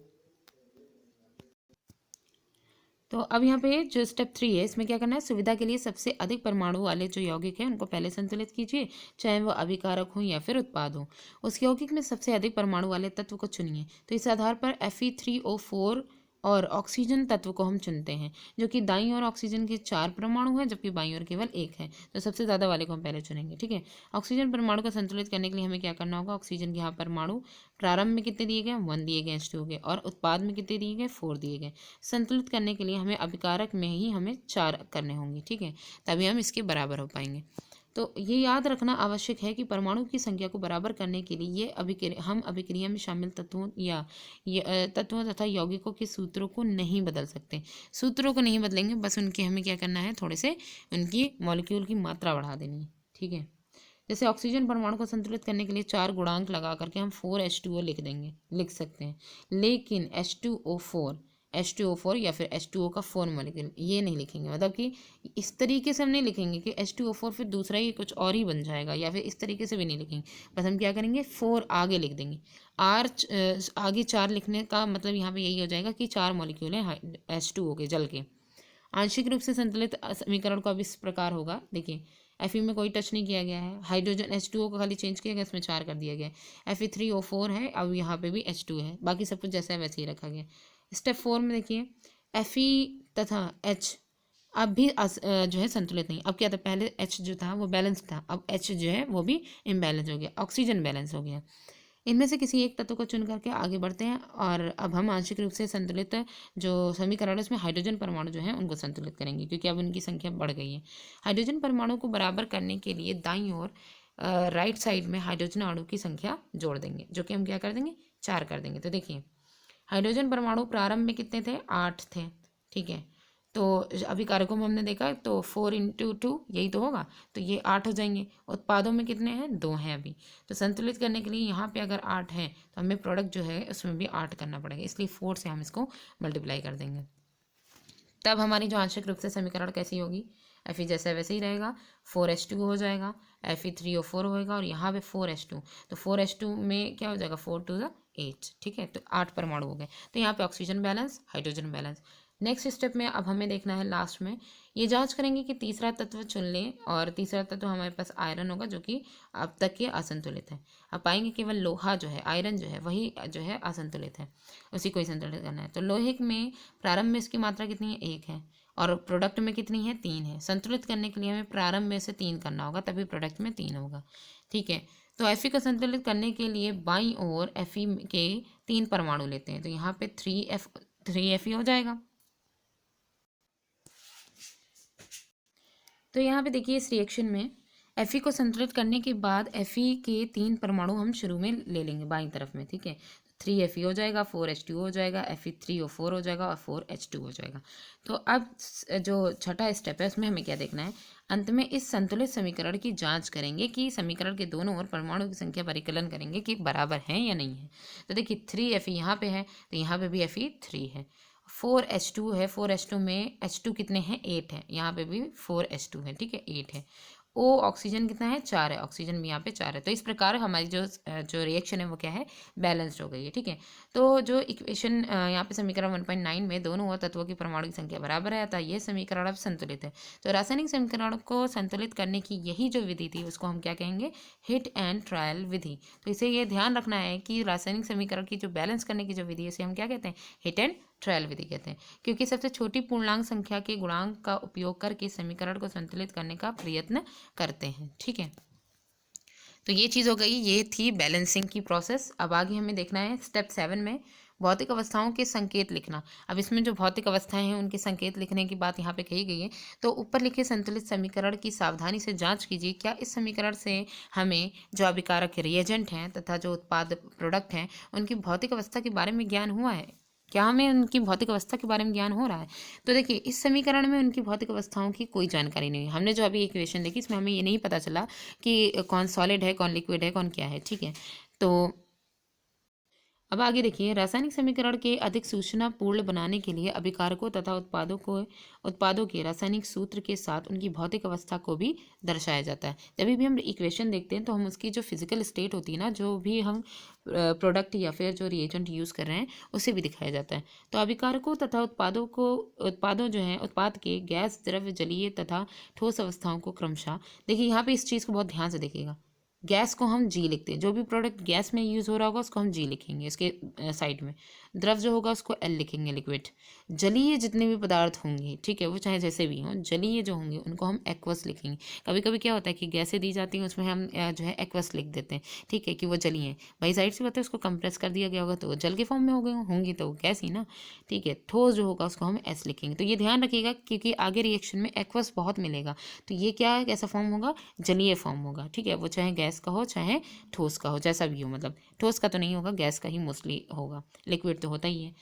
तो अब यहाँ पे जो स्टेप 3 है इसमें क्या करना है, सुविधा के लिए सबसे अधिक परमाणु वाले जो यौगिक हैं उनको पहले संतुलित कीजिए, चाहे वो अभिकारक हो या फिर उत्पाद हो। उस यौगिक में सबसे अधिक परमाणु वाले तत्व को चुनिए। तो इस आधार पर Fe3O4 और ऑक्सीजन तत्व को हम चुनते हैं, जो कि दाईं ओर ऑक्सीजन के 4 परमाणु हैं जबकि बाईं ओर केवल 1 है, तो सबसे ज़्यादा वाले को हम पहले चुनेंगे। ठीक है, ऑक्सीजन परमाणु को संतुलित करने के लिए हमें क्या करना होगा, ऑक्सीजन के यहाँ परमाणु प्रारंभ में कितने दिए गए, 1 दिए गए H2 के, और उत्पाद में कितने दिए गए, 4 दिए गए। संतुलित करने के लिए हमें अभिकारक में ही हमें 4 करने होंगे। ठीक है, तभी हम इसके बराबर हो पाएंगे। तो ये याद रखना आवश्यक है कि परमाणु की संख्या को बराबर करने के लिए हम अभिक्रिया में शामिल तत्वों या तत्वों तथा यौगिकों के सूत्रों को नहीं बदल सकते। सूत्रों को नहीं बदलेंगे, बस उनके हमें क्या करना है, थोड़े से उनकी मॉलिक्यूल की मात्रा बढ़ा देनी है। ठीक है, जैसे ऑक्सीजन परमाणु को संतुलित करने के लिए 4 गुणांक लगा करके हम 4H2O लिख सकते हैं, लेकिन H2O4 या फिर H2O का 4 मॉलिक्यूल ये नहीं लिखेंगे। मतलब कि इस तरीके से हम नहीं लिखेंगे कि H2O4 फिर दूसरा ही कुछ और ही बन जाएगा, या फिर इस तरीके से भी नहीं लिखेंगे। बस हम क्या करेंगे, 4 आगे लिख देंगे। आगे 4 लिखने का मतलब यहाँ पे यही हो जाएगा कि 4 मॉलिक्यूल हैं H2O के जल के। आंशिक रूप से संतुलित समीकरण को अब इस प्रकार होगा, देखिए Fe में कोई टच नहीं किया गया है, हाइड्रोजन H2O को खाली चेंज किया गया, इसमें 4 कर दिया गया है। Fe3O4 है, अब यहाँ पे भी H2 है, बाकी सब कुछ जैसा है वैसे ही रखा गया। स्टेप 4 में देखिए Fe तथा H अब भी जो है संतुलित नहीं। अब क्या था, पहले H जो था वो बैलेंस था, अब H जो है वो भी इम्बैलेंस हो गया, ऑक्सीजन बैलेंस हो गया। इनमें से किसी एक तत्व को चुन करके आगे बढ़ते हैं, और अब हम आंशिक रूप से संतुलित जो समीकरण है उसमें हाइड्रोजन परमाणु जो है उनको संतुलित करेंगे, क्योंकि अब उनकी संख्या बढ़ गई है। हाइड्रोजन परमाणु को बराबर करने के लिए दाईं ओर राइट साइड में हाइड्रोजन अणु की संख्या जोड़ देंगे, जो कि हम क्या कर देंगे, 4 कर देंगे। तो देखिए हाइड्रोजन परमाणु प्रारंभ में कितने थे, 8 थे। ठीक है, तो अभिकारकों में हमने देखा तो 4 × 2 यही तो होगा, तो ये 8 हो जाएंगे। उत्पादों में कितने हैं, 2 हैं अभी। तो संतुलित करने के लिए यहाँ पे अगर 8 है तो हमें प्रोडक्ट जो है उसमें भी 8 करना पड़ेगा, इसलिए 4 से हम इसको मल्टीप्लाई कर देंगे। तब हमारी जो आंशिक रूप से समीकरण कैसी होगी, Fe जैसा वैसे ही रहेगा, 4H2 हो जाएगा, Fe3O4 होएगा, और यहाँ पे 4H2, तो 4H2 में क्या हो जाएगा, 4 × 2 = 8। ठीक है, तो 8 परमाणु हो गए। तो यहाँ पे oxygen balance, hydrogen balance. Next step में अब हमें देखना है, लास्ट में ये जांच करेंगे कि तीसरा तत्व चुन लें, और तीसरा तत्व हमारे पास आयरन होगा, जो कि अब तक के असंतुलित है। अब पाएंगे केवल लोहा जो है, आयरन जो है वही जो है असंतुलित है, उसी को ही संतुलित करना है। तो लोहे में प्रारंभ में इसकी मात्रा कितनी है, 1 है, और प्रोडक्ट में कितनी है, 3 है। संतुलित करने के लिए हमें प्रारंभ में से 3 करना होगा, तभी प्रोडक्ट में 3 होगा। ठीक है, तो Fe को संतुलित करने के लिए बाईं ओर Fe के 3 परमाणु लेते हैं, तो यहाँ पे 3Fe हो जाएगा। तो यहाँ पे देखिए इस रिएक्शन में Fe को संतुलित करने के बाद Fe के 3 परमाणु हम शुरू में ले लेंगे बाईं तरफ में। ठीक है, 3Fe हो जाएगा, 4H2 हो जाएगा, Fe3O4 हो जाएगा, और 4H2 हो जाएगा। तो अब जो छठा स्टेप है उसमें हमें क्या देखना है, अंत में इस संतुलित समीकरण की जांच करेंगे कि समीकरण के दोनों ओर परमाणु की संख्या परिकलन करेंगे कि बराबर है या नहीं है। तो देखिए 3Fe यहाँ पे है, तो यहाँ पे भी Fe3 है। 4H2 है, 4H2 में H2 कितने हैं, 8 है, यहाँ पे भी 4H2 है। ठीक है, 8 है। O ऑक्सीजन कितना है 4 है, ऑक्सीजन भी यहाँ पे 4 है। तो इस प्रकार हमारी जो रिएक्शन है वो क्या है, बैलेंस्ड हो गई है। ठीक है, तो जो इक्वेशन यहाँ पे समीकरण 1.9 में दोनों तत्वों की परमाणु की संख्या बराबर है, अतः यह समीकरण अब संतुलित है। तो रासायनिक समीकरण को संतुलित करने की यही जो विधि थी उसको हम क्या कहेंगे, हिट एंड ट्रायल विधि। तो इसे ये ध्यान रखना है कि रासायनिक समीकरण की जो बैलेंस करने की जो विधि है इसे हम क्या कहते हैं, हिट एंड ट्रायल विधि कहते हैं, क्योंकि सबसे छोटी पूर्णांक संख्या के गुणांक का उपयोग करके समीकरण को संतुलित करने का प्रयत्न करते हैं। ठीक है, तो ये चीज़ हो गई, ये थी बैलेंसिंग की प्रोसेस। अब आगे हमें देखना है स्टेप 7 में भौतिक अवस्थाओं के संकेत लिखना। अब इसमें जो भौतिक अवस्थाएं हैं उनके संकेत लिखने की बात यहाँ पे कही गई है। तो ऊपर लिखे संतुलित समीकरण की सावधानी से जांच कीजिए, क्या इस समीकरण से हमें जो अभिकारक रिएजेंट हैं तथा जो उत्पाद प्रोडक्ट हैं उनकी भौतिक अवस्था के बारे में ज्ञान हुआ है, क्या हमें उनकी भौतिक अवस्था के बारे में ज्ञान हो रहा है। तो देखिए इस समीकरण में उनकी भौतिक अवस्थाओं की कोई जानकारी नहीं है। हमने जो अभी इक्वेशन देखी इसमें हमें ये नहीं पता चला कि कौन सॉलिड है, कौन लिक्विड है, कौन क्या है। ठीक है, तो अब आगे देखिए, रासायनिक समीकरण के अधिक सूचनापूर्ण बनाने के लिए अभिकारकों तथा उत्पादों के रासायनिक सूत्र के साथ उनकी भौतिक अवस्था को भी दर्शाया जाता है। जब भी हम इक्वेशन देखते हैं तो हम उसकी जो फिजिकल स्टेट होती है ना, जो भी हम प्रोडक्ट या फिर जो रिएजेंट यूज़ कर रहे हैं उसे भी दिखाया जाता है। तो अभिकारकों तथा उत्पादों जो हैं उत्पाद के गैस, द्रव्य, जलीय तथा ठोस अवस्थाओं को क्रमशः, देखिए यहाँ पे इस चीज़ को बहुत ध्यान से देखिएगा, गैस को हम जी लिखते हैं, जो भी प्रोडक्ट गैस में यूज़ हो रहा होगा उसको हम जी लिखेंगे इसके साइड में, द्रव जो होगा उसको एल लिखेंगे, लिक्विड। जलीय जितने भी पदार्थ होंगे, ठीक है, वो चाहे जैसे भी हों, जलीय जो होंगे उनको हम एक्वस लिखेंगे। कभी कभी क्या होता है कि गैसें दी जाती हैं उसमें हम जो है एक्वस लिख देते हैं, ठीक है, कि वो जलीय हैं। भाई साइड से बात है, उसको कंप्रेस कर दिया गया होगा तो वो जल के फॉर्म में हो गए होंगी तो वो गैस ही ना। ठीक है, ठोस जो होगा उसको हम एस लिखेंगे। तो ये ध्यान रखिएगा क्योंकि आगे रिएक्शन में एक्वस बहुत मिलेगा, तो ये क्या कैसा फॉर्म होगा, जलीय फॉर्म होगा। ठीक है, वो चाहे गैस का हो चाहे ठोस का हो, जैसा भी हो, मतलब ठोस का तो नहीं होगा, गैस का ही मोस्टली होगा, लिक्विड तो होता ही है।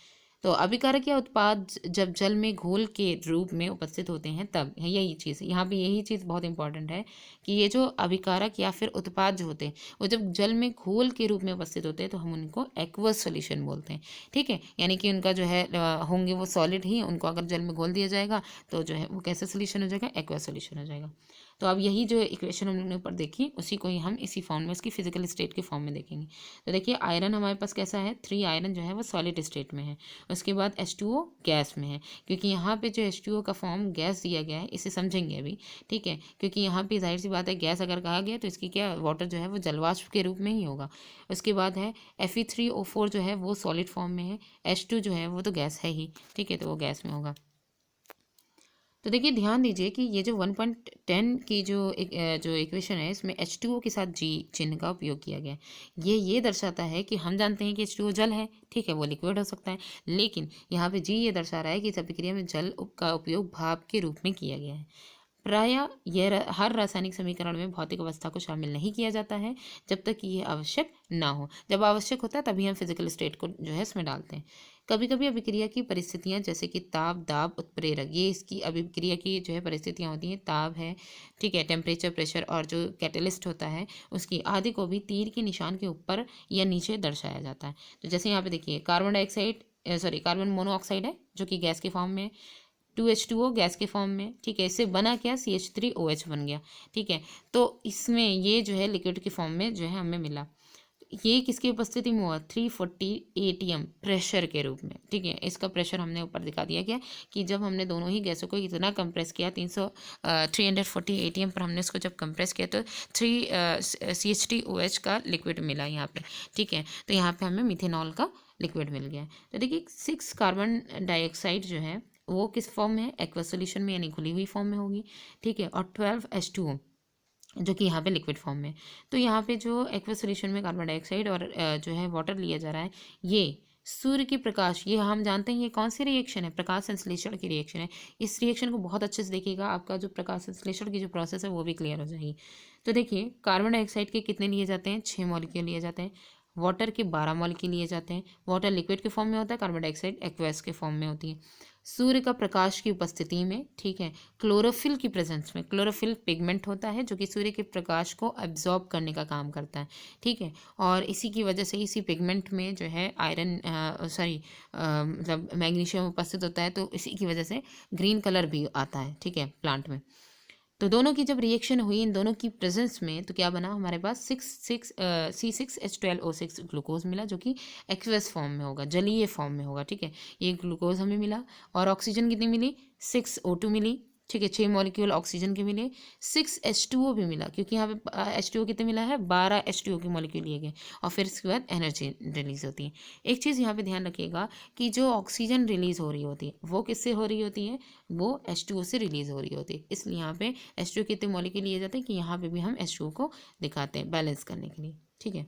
तो अभिकारक या उत्पाद जब जल में घोल के रूप में उपस्थित होते हैं तब है यही चीज़, यहाँ पे यही चीज़ बहुत इंपॉर्टेंट है कि ये जो अभिकारक या फिर उत्पाद जो होते हैं वो जब जल में घोल के रूप में उपस्थित होते हैं तो हम उनको एक्वस सॉल्यूशन बोलते हैं। ठीक है, यानी कि उनका जो है होंगे वो सॉलिड ही, उनको अगर जल में घोल दिया जाएगा तो जो है वो कैसा सोल्यूशन हो जाएगा, एक्वस सोल्यूशन हो जाएगा। तो अब यही जो इक्वेशन हम लोग ने ऊपर देखी उसी को ही हम इसी फॉर्म में, इसकी फिजिकल स्टेट के फॉर्म में देखेंगे। तो देखिए आयरन हमारे पास कैसा है, 3 आयरन जो है वो सॉलिड स्टेट में है। उसके बाद H2O गैस में है, क्योंकि यहाँ पे जो H2O का फॉर्म गैस दिया गया है इसे समझेंगे अभी। ठीक है, क्योंकि यहाँ पे जाहिर सी बात है गैस अगर कहा गया तो इसकी क्या, वाटर जो है वो जलवाष्प के रूप में ही होगा। उसके बाद है Fe3O4 जो है वो सॉलिड फॉर्म में है, H2 जो है वो तो गैस है ही। ठीक है, तो वो गैस में होगा। तो देखिए ध्यान दीजिए कि ये जो 1.10 की जो इक्वेशन है इसमें H2O के साथ जी चिन्ह का उपयोग किया गया है। ये दर्शाता है कि हम जानते हैं कि H2O जल है, ठीक है, वो लिक्विड हो सकता है, लेकिन यहाँ पे जी ये दर्शा रहा है कि इस अभिक्रिया में जल का उपयोग भाप के रूप में किया गया है। प्रायः यह हर रासायनिक समीकरण में भौतिक अवस्था को शामिल नहीं किया जाता है जब तक कि यह आवश्यक ना हो। जब आवश्यक होता है तभी हम फिजिकल स्टेट को जो है इसमें डालते हैं। कभी कभी अभिक्रिया की परिस्थितियां जैसे कि ताप, दाब, उत्प्रेरक, ये इसकी अभिक्रिया की जो है परिस्थितियां होती हैं, ताप है, ठीक है, टेम्परेचर, प्रेशर और जो कैटलिस्ट होता है उसकी आदि को भी तीर के निशान के ऊपर या नीचे दर्शाया जाता है। तो जैसे यहाँ पे देखिए कार्बन मोनोऑक्साइड है जो कि गैस के फॉर्म में, 2H2O गैस के फॉर्म में, ठीक है, इससे बना क्या, CH3OH बन गया। ठीक है, तो इसमें ये जो है लिक्विड के फॉर्म में जो है हमें मिला, ये किसकी उपस्थिति में हुआ, 340 ATM प्रेशर के रूप में। ठीक है, इसका प्रेशर हमने ऊपर दिखा दिया गया कि जब हमने दोनों ही गैसों को इतना कंप्रेस किया 340 ATM पर हमने इसको जब कंप्रेस किया तो 3 CH3OH का लिक्विड मिला यहाँ पे। ठीक है, तो यहाँ पे हमें मिथेनॉल का लिक्विड मिल गया। तो देखिए 6 कार्बन डाइऑक्साइड जो है वो किस फॉर्म में है, एक्वस सॉल्यूशन में यानी घुली हुई फॉर्म में होगी। ठीक है, और 12 H2O जो कि यहाँ पे लिक्विड फॉर्म में। तो यहाँ पे जो एक्वस सॉल्यूशन में कार्बन डाइऑक्साइड और जो है वाटर लिया जा रहा है, ये सूर्य की प्रकाश, ये हम जानते हैं ये कौन सी रिएक्शन है, प्रकाश संश्लेषण की रिएक्शन है। इस रिएक्शन को बहुत अच्छे से देखिएगा, आपका जो प्रकाश संश्लेषण की जो प्रोसेस है वो भी क्लियर हो जाएगी। तो देखिए कार्बन डाइऑक्साइड के कितने लिए जाते हैं, 6 मॉलिक्यूल लिए जाते हैं, वाटर के 12 मॉलिक्यूल लिए जाते हैं। वाटर लिक्विड के फॉर्म में होता है, कार्बन डाइऑक्साइड एक्वस के फॉर्म में होती है। सूर्य का प्रकाश की उपस्थिति में, ठीक है, क्लोरोफिल की प्रेजेंस में, क्लोरोफिल पिगमेंट होता है जो कि सूर्य के प्रकाश को एब्जॉर्ब करने का काम करता है। ठीक है, और इसी की वजह से इसी पिगमेंट में जो है मतलब मैग्नीशियम उपस्थित होता है, तो इसी की वजह से ग्रीन कलर भी आता है। ठीक है, प्लांट में। तो दोनों की जब रिएक्शन हुई इन दोनों की प्रेजेंस में, तो क्या बना हमारे पास C6H12O6 ग्लूकोज मिला, जो कि एक्वस फॉर्म में होगा, जलीय फॉर्म में होगा। ठीक है, ये ग्लूकोज हमें मिला। और ऑक्सीजन कितनी मिली? 6O2 मिली। ठीक है, 6 मॉलिक्यूल ऑक्सीजन के मिले। 6H2O भी मिला, क्योंकि यहाँ पे H2O कितने मिला है? 12 H2O के मॉलिक्यूल लिए गए। और फिर इसके बाद एनर्जी रिलीज होती है। एक चीज़ यहाँ पे ध्यान रखिएगा कि जो ऑक्सीजन रिलीज हो रही होती है वो किससे हो रही होती है? वो H2O से रिलीज हो रही होती है। इसलिए यहाँ पे H2O के कितने मॉलिक्यूल लिए जाते हैं कि यहाँ पे भी हम H2O को दिखाते हैं बैलेंस करने के लिए। ठीक है,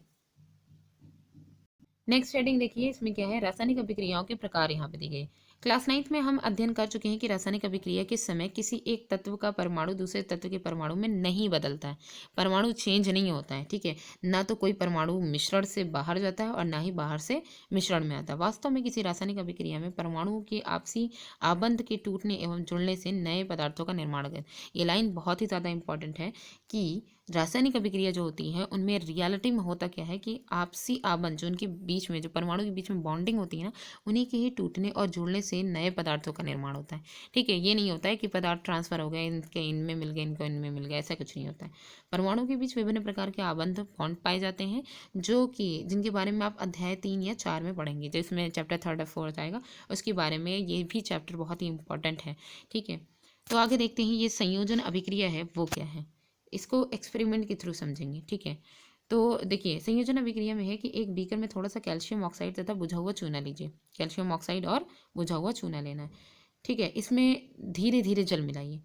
नेक्स्ट हेडिंग देखिए, इसमें क्या है? रासायनिक अभिक्रियाओं के प्रकार यहाँ पे दिए गए। क्लास 9th में हम अध्ययन कर चुके हैं कि रासायनिक अभिक्रिया के समय किसी एक तत्व का परमाणु दूसरे तत्व के परमाणु में नहीं बदलता है, परमाणु चेंज नहीं होता है। ठीक है, ना तो कोई परमाणु मिश्रण से बाहर जाता है और ना ही बाहर से मिश्रण में आता है। वास्तव में किसी रासायनिक अभिक्रिया में परमाणुओं के आपसी आबंध के टूटने एवं जुड़ने से नए पदार्थों का निर्माण होता है। ये लाइन बहुत ही ज़्यादा इंपॉर्टेंट है कि रासायनिक अभिक्रिया जो होती है उनमें रियलिटी में होता क्या है कि आपसी आबंध, जो उनके बीच में, जो परमाणु के बीच में बॉन्डिंग होती है ना, उन्हीं के ही टूटने और जुड़ने से नए पदार्थों का निर्माण होता है। ठीक है, ये नहीं होता है कि पदार्थ ट्रांसफर हो गए, इनके इनमें मिल गए, इनको इनमें मिल गया, ऐसा कुछ नहीं होता है। परमाणु के बीच विभिन्न प्रकार के आबंध बॉन्ड पाए जाते हैं, जो कि जिनके बारे में आप अध्याय 3 या 4 में पढ़ेंगे, जिसमें चैप्टर 3 और 4 आएगा, उसके बारे में ये भी चैप्टर बहुत ही इंपॉर्टेंट है। ठीक है, तो आगे देखते हैं ये संयोजन अभिक्रिया है वो क्या है, इसको एक्सपेरिमेंट के थ्रू समझेंगे। ठीक है, तो देखिए संयोजन अभिक्रिया में है कि एक बीकर में थोड़ा सा कैल्शियम ऑक्साइड तथा बुझा हुआ चूना लीजिए। कैल्शियम ऑक्साइड और बुझा हुआ चूना लेना है। ठीक है, इसमें धीरे धीरे जल मिलाइए।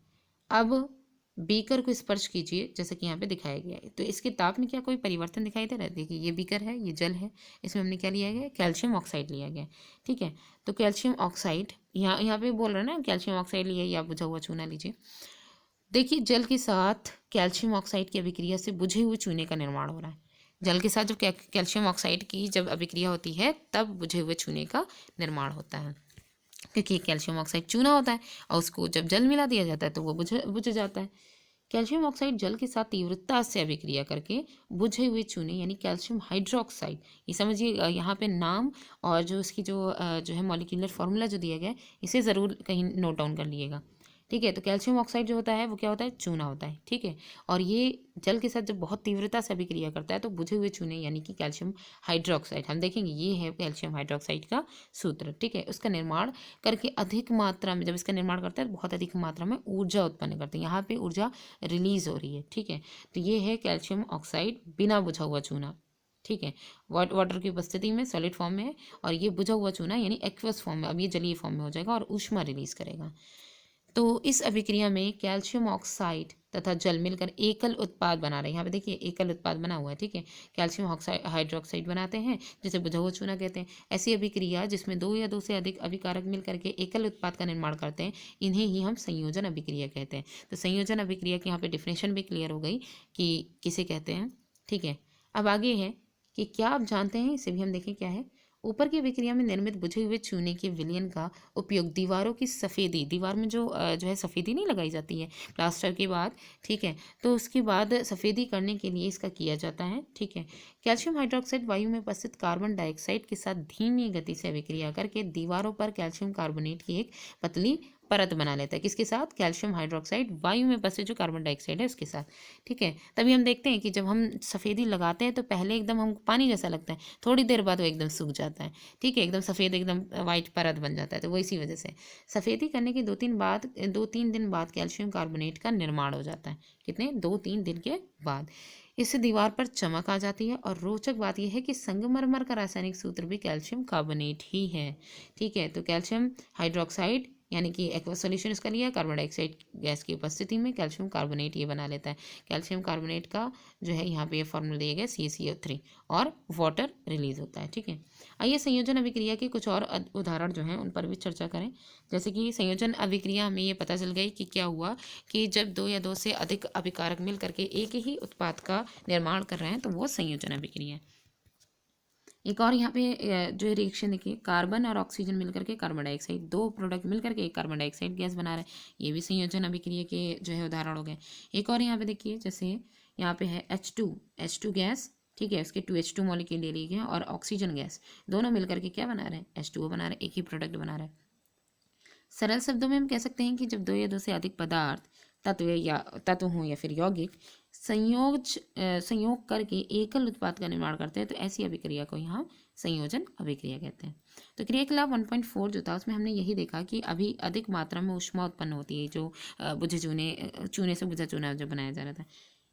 अब बीकर को स्पर्श कीजिए जैसे कि यहाँ पे दिखाया गया है। तो इसके ताप में क्या कोई परिवर्तन दिखाई दे रहा है? देखिए ये बीकर है, ये जल है, इसमें हमने क्या लिया गया? कैल्शियम ऑक्साइड लिया गया। ठीक है, तो कैल्शियम ऑक्साइड यहाँ यहाँ पे बोल रहा है ना, कैल्शियम ऑक्साइड लिया या बुझा हुआ चूना लीजिए। देखिए जल के साथ कैल्शियम ऑक्साइड की अभिक्रिया से बुझे हुए चूने का निर्माण हो रहा है। जल के साथ जब कैल्शियम ऑक्साइड की जब अभिक्रिया होती है तब बुझे हुए चूने का निर्माण होता है, क्योंकि कैल्शियम ऑक्साइड चूना होता है और उसको जब जल मिला दिया जाता है तो वो बुझ जाता है। कैल्शियम ऑक्साइड जल के साथ तीव्रता से अभिक्रिया करके बुझे हुए चूने यानी कैल्शियम हाइड्रोक्साइड, ये समझिए यहाँ पे नाम और जो इसकी जो है मॉलिक्यूलर फॉर्मूला जो दिया गया है इसे ज़रूर कहीं नोट डाउन कर लीजिएगा। ठीक है, तो कैल्शियम ऑक्साइड जो होता है वो क्या होता है? चूना होता है। ठीक है, और ये जल के साथ जब बहुत तीव्रता से अभिक्रिया करता है तो बुझे हुए चूने यानी कि कैल्शियम हाइड्रोक्साइड, हम देखेंगे ये है कैल्शियम हाइड्रोक्साइड का सूत्र। ठीक है, उसका निर्माण करके अधिक मात्रा में, जब इसका निर्माण करता है तो बहुत अधिक मात्रा में ऊर्जा उत्पन्न करते हैं। यहाँ पे ऊर्जा रिलीज हो रही है। ठीक है, तो ये है कैल्शियम ऑक्साइड बिना बुझा हुआ चूना। ठीक है, वाटर की उपस्थिति में सॉलिड फॉर्म में है, और ये बुझा हुआ चूना यानी एक्वस फॉर्म में, अब ये जलीय फॉर्म में हो जाएगा और ऊष्मा रिलीज करेगा। तो इस अभिक्रिया में कैल्शियम ऑक्साइड तथा जल मिलकर एकल उत्पाद बना रहे हैं। यहाँ पे देखिए एकल उत्पाद बना हुआ है। ठीक है, कैल्शियम ऑक्साइड हाइड्रोक्साइड बनाते हैं जिसे बुझा हुआ चूना कहते हैं। ऐसी अभिक्रिया जिसमें दो या दो से अधिक अभिकारक मिलकर के एकल उत्पाद का निर्माण करते हैं, इन्हें ही हम संयोजन अभिक्रिया कहते हैं। तो संयोजन अभिक्रिया की यहाँ पे डिफिनेशन भी क्लियर हो गई कि किसे कहते हैं। ठीक है, अब आगे है कि क्या आप जानते हैं, इसे भी हम देखें क्या है। ऊपर की अभिक्रिया में निर्मित बुझे हुए चूने के विलयन का उपयोग दीवारों की सफ़ेदी, दीवार में जो है सफ़ेदी नहीं लगाई जाती है प्लास्टर के बाद, ठीक है, तो उसके बाद सफ़ेदी करने के लिए इसका किया जाता है। ठीक है, कैल्शियम हाइड्रोक्साइड वायु में उपस्थित कार्बन डाइऑक्साइड के साथ धीमी गति से अभिक्रिया करके दीवारों पर कैल्शियम कार्बोनेट की एक पतली परत बना लेता है। किसके साथ? कैल्शियम हाइड्रोक्साइड वायु में बसे जो कार्बन डाइऑक्साइड है उसके साथ। ठीक है, तभी हम देखते हैं कि जब हम सफ़ेदी लगाते हैं तो पहले एकदम हमको पानी जैसा लगता है, थोड़ी देर बाद वो एकदम सूख जाता है। ठीक है, एकदम सफ़ेद एकदम वाइट परत बन जाता है। तो वो इसी वजह से सफ़ेदी करने के 2-3 दिन बाद कैल्शियम कार्बोनेट का निर्माण हो जाता है। कितने? 2-3 दिन के बाद इससे दीवार पर चमक आ जाती है। और रोचक बात यह है कि संगमरमर का रासायनिक सूत्र भी कैल्शियम कार्बोनेट ही है। ठीक है, तो कैल्शियम हाइड्रोक्साइड यानी कि एक्वा सॉल्यूशन इसका लिया, कार्बन डाइऑक्साइड गैस की उपस्थिति में कैल्शियम कार्बोनेट ये बना लेता है। कैल्शियम कार्बोनेट का जो है यहाँ पे ये फॉर्मूला दिया गया CaCO3 और वाटर रिलीज होता है। ठीक है, आइए संयोजन अभिक्रिया के कुछ और उदाहरण जो हैं उन पर भी चर्चा करें। जैसे कि संयोजन अभिक्रिया हमें ये पता चल गई कि क्या हुआ कि जब दो या दो से अधिक अभिकारक मिल करके एक ही उत्पाद का निर्माण कर रहे हैं तो वो संयोजन अभिक्रिया है। एक और यहाँ पे जो रिएक्शन देखिए, कार्बन और ऑक्सीजन मिलकर के कार्बन डाइऑक्साइड, दो प्रोडक्ट मिलकर के एक कार्बन डाइऑक्साइड गैस बना रहे हैं, ये भी संयोजन अभिक्रिया के जो है उदाहरण हो गए। एक और यहाँ पे देखिए, जैसे यहाँ पे है H2 गैस, ठीक है, उसके 2H2 मॉलिक्यूल ले लिए गए और ऑक्सीजन गैस, दोनों मिलकर के क्या बना रहे हैं? H2O बना रहे हैं, एक ही प्रोडक्ट बना रहे हैं। सरल शब्दों में हम कह सकते हैं कि जब दो या दो से अधिक पदार्थ तत्व हों या फिर यौगिक संयोग करके एकल उत्पाद का निर्माण करते हैं, तो ऐसी अभिक्रिया को यहाँ संयोजन अभिक्रिया कहते हैं। तो क्रियाकलाप 1.4 जो था उसमें हमने यही देखा कि अभी अधिक मात्रा में ऊष्मा उत्पन्न होती है, जो बुझे चूने से बुझा चूना जो बनाया जा रहा था।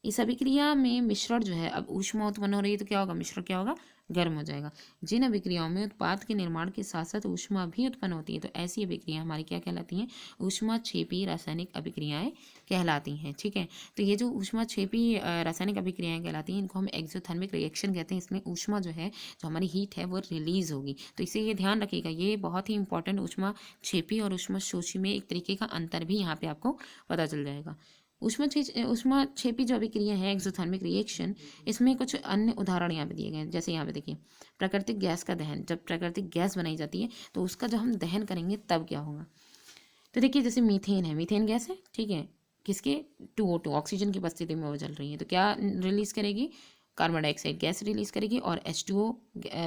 इस अभिक्रिया में मिश्रण जो है, अब ऊष्मा उत्पन्न हो रही है तो क्या होगा, मिश्रण क्या होगा, गर्म हो जाएगा। जिन अभिक्रियाओं में उत्पाद के निर्माण के साथ साथ ऊष्मा भी उत्पन्न होती है, तो ऐसी अभिक्रिया हमारी क्या कहलाती हैं, ऊष्माक्षेपी रासायनिक अभिक्रियाएं कहलाती हैं। ठीक है, तो ये जो ऊष्माक्षेपी रासायनिक अभिक्रियाएं कहलाती हैं, इनको हम एक्सोथर्मिक रिएक्शन कहते हैं। इसमें ऊष्मा जो है, जो हमारी हीट है, वो रिलीज होगी। तो इसे ये ध्यान रखिएगा, ये बहुत ही इंपॉर्टेंट, ऊष्माक्षेपी और ऊष्माशोषी में एक तरीके का अंतर भी यहाँ पे आपको पता चल जाएगा। ऊष्माक्षेपी जो अभिक्रिया है एक्सोथर्मिक रिएक्शन, इसमें कुछ अन्य उदाहरण यहाँ पे दिए गए हैं। जैसे यहाँ पे देखिए, प्राकृतिक गैस का दहन, जब प्राकृतिक गैस बनाई जाती है तो उसका जब हम दहन करेंगे तब क्या होगा। तो देखिए जैसे मीथेन है, मीथेन गैस है, ठीक है, किसके, 2O2 ऑक्सीजन की उपस्थिति में वो जल रही है, तो क्या रिलीज करेगी, कार्बन डाइऑक्साइड गैस रिलीज करेगी, और H2O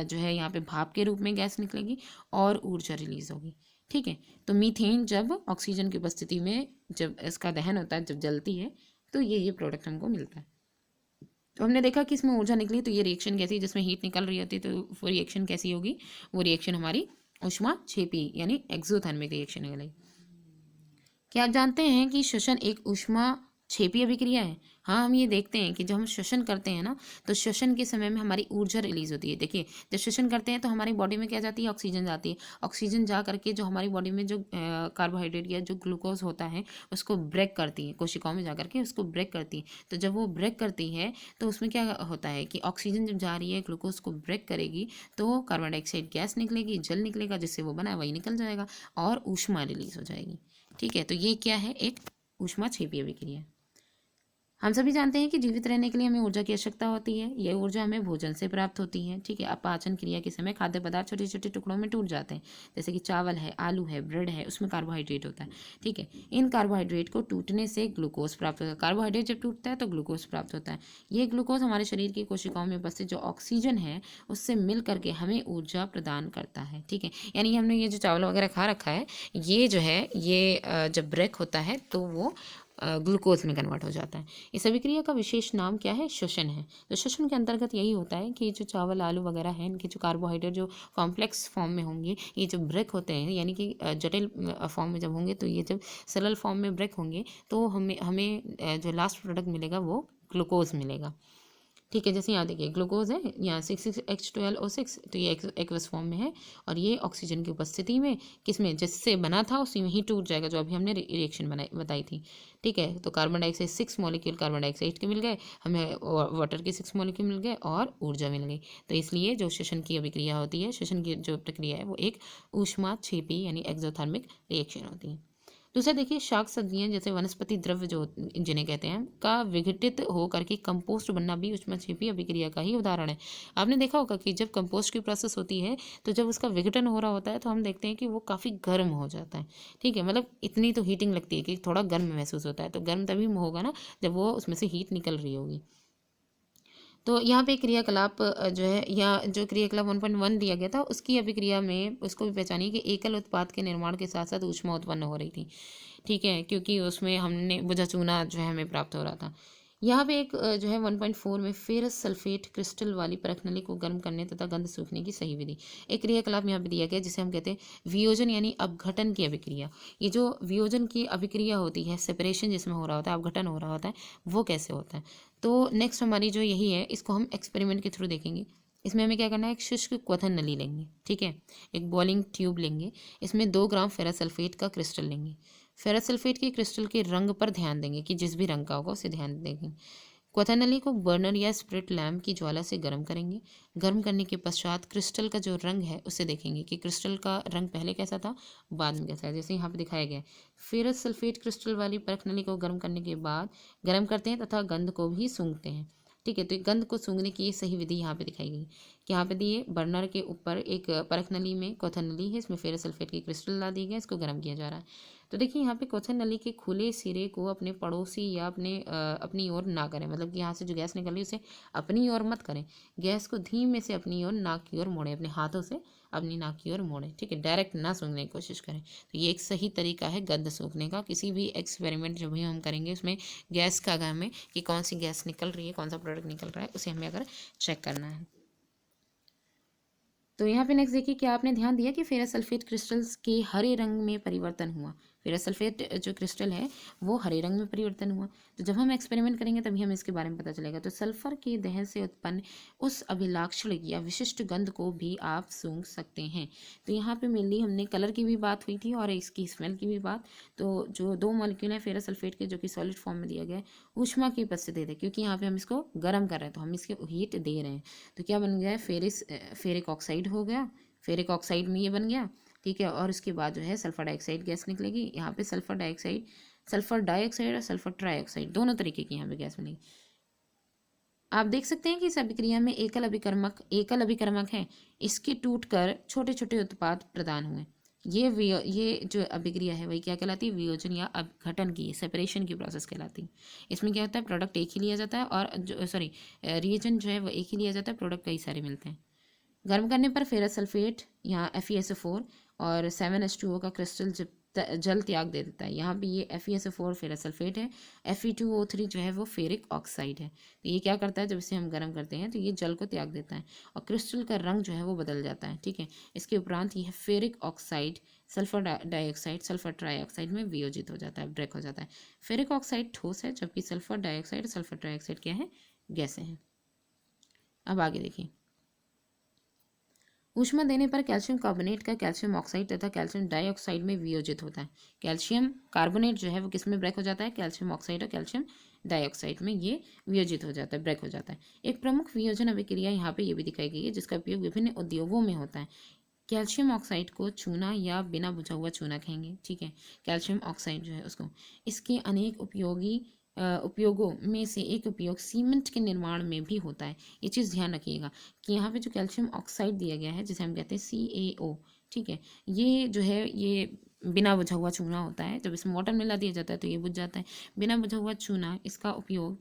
जो है यहाँ पे भाप के रूप में गैस निकलेगी और ऊर्जा रिलीज होगी। ठीक है, तो मीथेन जब ऑक्सीजन की उपस्थिति में जब इसका दहन होता है, जब जलती है, तो ये प्रोडक्ट हमको मिलता है। तो हमने देखा कि इसमें ऊर्जा निकली, तो ये रिएक्शन कैसी, जिसमें हीट निकल रही होती है, तो वो रिएक्शन कैसी होगी, वो रिएक्शन हमारी ऊष्माक्षेपी यानी एक्सोथर्मिक रिएक्शन है। क्या आप जानते हैं कि श्वसन एक ऊष्माक्षेपी अभिक्रिया है। हाँ, हम ये देखते हैं कि जब हम श्वसन करते हैं ना, तो श्वसन के समय में हमारी ऊर्जा रिलीज होती है। देखिए, जब श्वसन करते हैं तो हमारी बॉडी में क्या जाती है, ऑक्सीजन जाती है। ऑक्सीजन जा करके जो हमारी बॉडी में जो कार्बोहाइड्रेट या जो ग्लूकोज होता है उसको ब्रेक करती है, कोशिकाओं में जा करके उसको ब्रेक करती है। तो जब वो ब्रेक करती है तो उसमें क्या होता है कि ऑक्सीजन जब जा रही है, ग्लूकोज को ब्रेक करेगी, तो कार्बन डाइऑक्साइड गैस निकलेगी, जल निकलेगा, जिससे वो बना वही निकल जाएगा और ऊष्मा रिलीज हो जाएगी। ठीक है, तो ये क्या है, एक ऊष्माक्षेपी अभिक्रिया। हम सभी जानते हैं कि जीवित रहने के लिए हमें ऊर्जा की आवश्यकता होती है। यह ऊर्जा हमें भोजन से प्राप्त होती है। ठीक है, अपाचन क्रिया के समय खाद्य पदार्थ छोटे छोटे टुकड़ों में टूट जाते हैं, जैसे कि चावल है, आलू है, ब्रेड है, उसमें कार्बोहाइड्रेट होता है। ठीक है, इन कार्बोहाइड्रेट को टूटने से ग्लूकोज प्राप्त होता है। कार्बोहाइड्रेट जब टूटता है तो ग्लूकोज प्राप्त होता है। ये ग्लूकोज हमारे शरीर की कोशिकाओं में उपस्थित जो ऑक्सीजन है उससे मिल करके हमें ऊर्जा प्रदान करता है। ठीक है, यानी हमने ये जो चावल वगैरह खा रखा है, ये जो है ये जब ब्रेक होता है तो वो ग्लूकोज में कन्वर्ट हो जाता है। इस अभिक्रिया का विशेष नाम क्या है, श्वसन है। तो श्वसन के अंतर्गत यही होता है कि जो चावल आलू वगैरह हैं, इनके जो कार्बोहाइड्रेट जो कॉम्प्लेक्स फॉर्म में होंगे, ये जब ब्रेक होते हैं, यानी कि जटिल फॉर्म में जब होंगे, तो ये जब सरल फॉर्म में ब्रेक होंगे तो हमें जो लास्ट प्रोडक्ट मिलेगा वो ग्लूकोज मिलेगा। ठीक है, जैसे यहाँ देखिए ग्लूकोज है, यहाँ 6,6H12O6, तो ये एक्वस फॉर्म में है, और ये ऑक्सीजन की उपस्थिति में किसमें, जिससे बना था उसी में ही टूट जाएगा, जो अभी हमने रिएक्शन बताई थी। ठीक है, तो carbon dioxide 6 molecule carbon dioxide के मिल गए, हमें वाटर के 6 मॉलिक्यूल मिल गए और ऊर्जा मिल गई। तो इसलिए जो श्वसन की अभिक्रिया होती है, श्वसन की जो प्रक्रिया है, वो एक ऊष्माक्षेपी यानी एक्सोथर्मिक रिएक्शन होती है। दूसरा देखिए, शाक सब्जियां जैसे वनस्पति द्रव्य जो जिन्हें कहते हैं का विघटित होकर के कंपोस्ट बनना भी ऊष्माक्षेपी अभिक्रिया का ही उदाहरण है। आपने देखा होगा कि जब कंपोस्ट की प्रोसेस होती है तो जब उसका विघटन हो रहा होता है तो हम देखते हैं कि वो काफ़ी गर्म हो जाता है। ठीक है, मतलब इतनी तो हीटिंग लगती है कि थोड़ा गर्म महसूस होता है। तो गर्म तभी होगा ना जब वो उसमें से हीट निकल रही होगी। तो यहाँ पे क्रियाकलाप जो है, या जो क्रियाकलाप 1.1 दिया गया था उसकी अभिक्रिया में उसको भी पहचानिए कि एकल उत्पाद के निर्माण के साथ साथ ऊष्मा उत्पन्न हो रही थी। ठीक है, क्योंकि उसमें हमने बुझा चूना जो है हमें प्राप्त हो रहा था। यहाँ पे एक जो है 1.4 में फेरस सल्फेट क्रिस्टल वाली परख नली को गर्म करने तथा गंध सूखने की सही विधि, एक क्रियाकलाप यहाँ पे दिया गया जिसे हम कहते हैं वियोजन यानी अपघटन की अभिक्रिया। ये जो वियोजन की अभिक्रिया होती है, सेपरेशन जिसमें हो रहा होता है, अपघटन हो रहा होता है, वो कैसे होता है। तो नेक्स्ट हमारी जो यही है, इसको हम एक्सपेरिमेंट के थ्रू देखेंगे। इसमें हमें क्या करना है, एक शुष्क क्वथन नली लेंगे। ठीक है, एक बॉइलिंग ट्यूब लेंगे, इसमें 2 ग्राम फेरस सल्फेट का क्रिस्टल लेंगे। फेरस सल्फेट के क्रिस्टल के रंग पर ध्यान देंगे कि जिस भी रंग का होगा उसे ध्यान देंगे। क्वथन नली को बर्नर या स्प्रिट लैम्प की ज्वाला से गर्म करेंगे। गर्म करने के पश्चात क्रिस्टल का जो रंग है उसे देखेंगे कि क्रिस्टल का रंग पहले कैसा था, बाद में कैसा है। जैसे यहाँ पे दिखाया गया है, फेरस सल्फेट क्रिस्टल वाली परख नली को गर्म करने के बाद गर्म करते हैं तथा गंध को भी सूंघते हैं। ठीक है, तो गंध को सूंघने की सही विधि यहाँ पे दिखाई गई कि यहाँ पे दिए बर्नर के ऊपर एक परख नली में क्वथन नली है, इसमें फेरस सल्फेट की क्रिस्टल ला दी गई, इसको गर्म किया जा रहा है। तो देखिए यहाँ पे क्वथन नली के खुले सिरे को अपने पड़ोसी या अपनी ओर ना करें, मतलब कि यहाँ से जो गैस निकल रही है उसे अपनी ओर मत करें। गैस को धीमे से अपनी ओर, नाक की ओर मोड़ें, अपने हाथों से अपनी नाक की ओर मोड़ें, ठीक है, डायरेक्ट ना सूंघने की कोशिश करें। तो ये एक सही तरीका है गंध सूंघने का। किसी भी एक्सपेरिमेंट जो भी हम करेंगे उसमें गैस का हमें कि कौन सी गैस निकल रही है, कौन सा प्रोडक्ट निकल रहा है, उसे हमें अगर चेक करना है। तो यहाँ पे नेक्स्ट देखिए, क्या आपने ध्यान दिया कि फेरस सल्फेट क्रिस्टल्स के हरे रंग में परिवर्तन हुआ। फेरस सल्फेट जो क्रिस्टल है वो हरे रंग में परिवर्तन हुआ। तो जब हम एक्सपेरिमेंट करेंगे तभी हमें इसके बारे में पता चलेगा। तो सल्फर के दहन से उत्पन्न उस अभिलाक्षणिक या विशिष्ट गंध को भी आप सूंघ सकते हैं। तो यहाँ पे मेनली हमने कलर की भी बात हुई थी और इसकी स्मेल की भी बात। तो जो दो मॉलिक्यूल है फेरस सल्फेट के, जो कि सॉलिड फॉर्म में दिया गया है, ऊष्मा की उपस्थिति है, क्योंकि यहाँ पे हम इसको गर्म कर रहे हैं तो हम इसके हीट दे रहे हैं। तो क्या बन गया है, फेरिक ऑक्साइड हो गया। फेरिक ऑक्साइड में ये बन गया, ठीक है। और उसके बाद जो है सल्फर डाइऑक्साइड गैस निकलेगी। यहाँ पे सल्फर डाइऑक्साइड और सल्फर ट्राइऑक्साइड दोनों तरीके की यहाँ पे गैस बनेगी। आप देख सकते हैं कि इस अभिक्रिया में एकल अभिकर्मक है, इसके टूटकर छोटे छोटे उत्पाद प्रदान हुए। ये जो अभिक्रिया है वही क्या कहलाती है, वियोजन या अपघटन की, सेपरेशन की प्रोसेस कहलाती है। इसमें क्या होता है, प्रोडक्ट एक ही लिया जाता है और रिएजेंट जो है वो एक ही लिया जाता है, प्रोडक्ट कई सारे मिलते हैं। गर्म करने पर फेरस सल्फेट यहाँ FeSO4 और 7H2O का क्रिस्टल जल त्याग दे देता है। यहाँ पे ये FeSO4 फेरस सल्फेट है, Fe2O3 जो है वो फेरिक ऑक्साइड है। तो ये क्या करता है, जब इसे हम गर्म करते हैं तो ये जल को त्याग देता है और क्रिस्टल का रंग जो है वो बदल जाता है, ठीक है। इसके उपरांत यह ferric oxide sulphur dioxide sulphur trioxide में वियोजित हो जाता है, ब्रेक हो जाता है। फेरिक ऑक्साइड ठोस है, जबकि सल्फर डाइऑक्साइड सल्फर ट्राइऑक्साइड क्या है, गैसें हैं। अब आगे देखिए, ऊष्मा देने पर कैल्शियम कार्बोनेट का कैल्शियम ऑक्साइड तथा कैल्शियम डाइऑक्साइड में वियोजित होता है। कैल्शियम कार्बोनेट जो है वो किस में ब्रेक हो जाता है, कैल्शियम ऑक्साइड और कैल्शियम डाइऑक्साइड में ये वियोजित हो जाता है, ब्रेक हो जाता है। एक प्रमुख वियोजन अभिक्रिया यहाँ पे ये भी दिखाई गई है, जिसका उपयोग विभिन्न उद्योगों में होता है। कैल्शियम ऑक्साइड को चूना या बिना बुझा हुआ चूना कहेंगे, ठीक है। कैल्शियम ऑक्साइड जो है उसको, इसके अनेक उपयोगों में से एक उपयोग सीमेंट के निर्माण में भी होता है। ये चीज़ ध्यान रखिएगा कि यहाँ पे जो कैल्शियम ऑक्साइड दिया गया है, जिसे हम कहते हैं CaO, ठीक है, ये जो है ये बिना बुझा हुआ चूना होता है। जब इसमें वाटर मिला दिया जाता है तो ये बुझ जाता है। बिना बुझा हुआ चूना, इसका उपयोग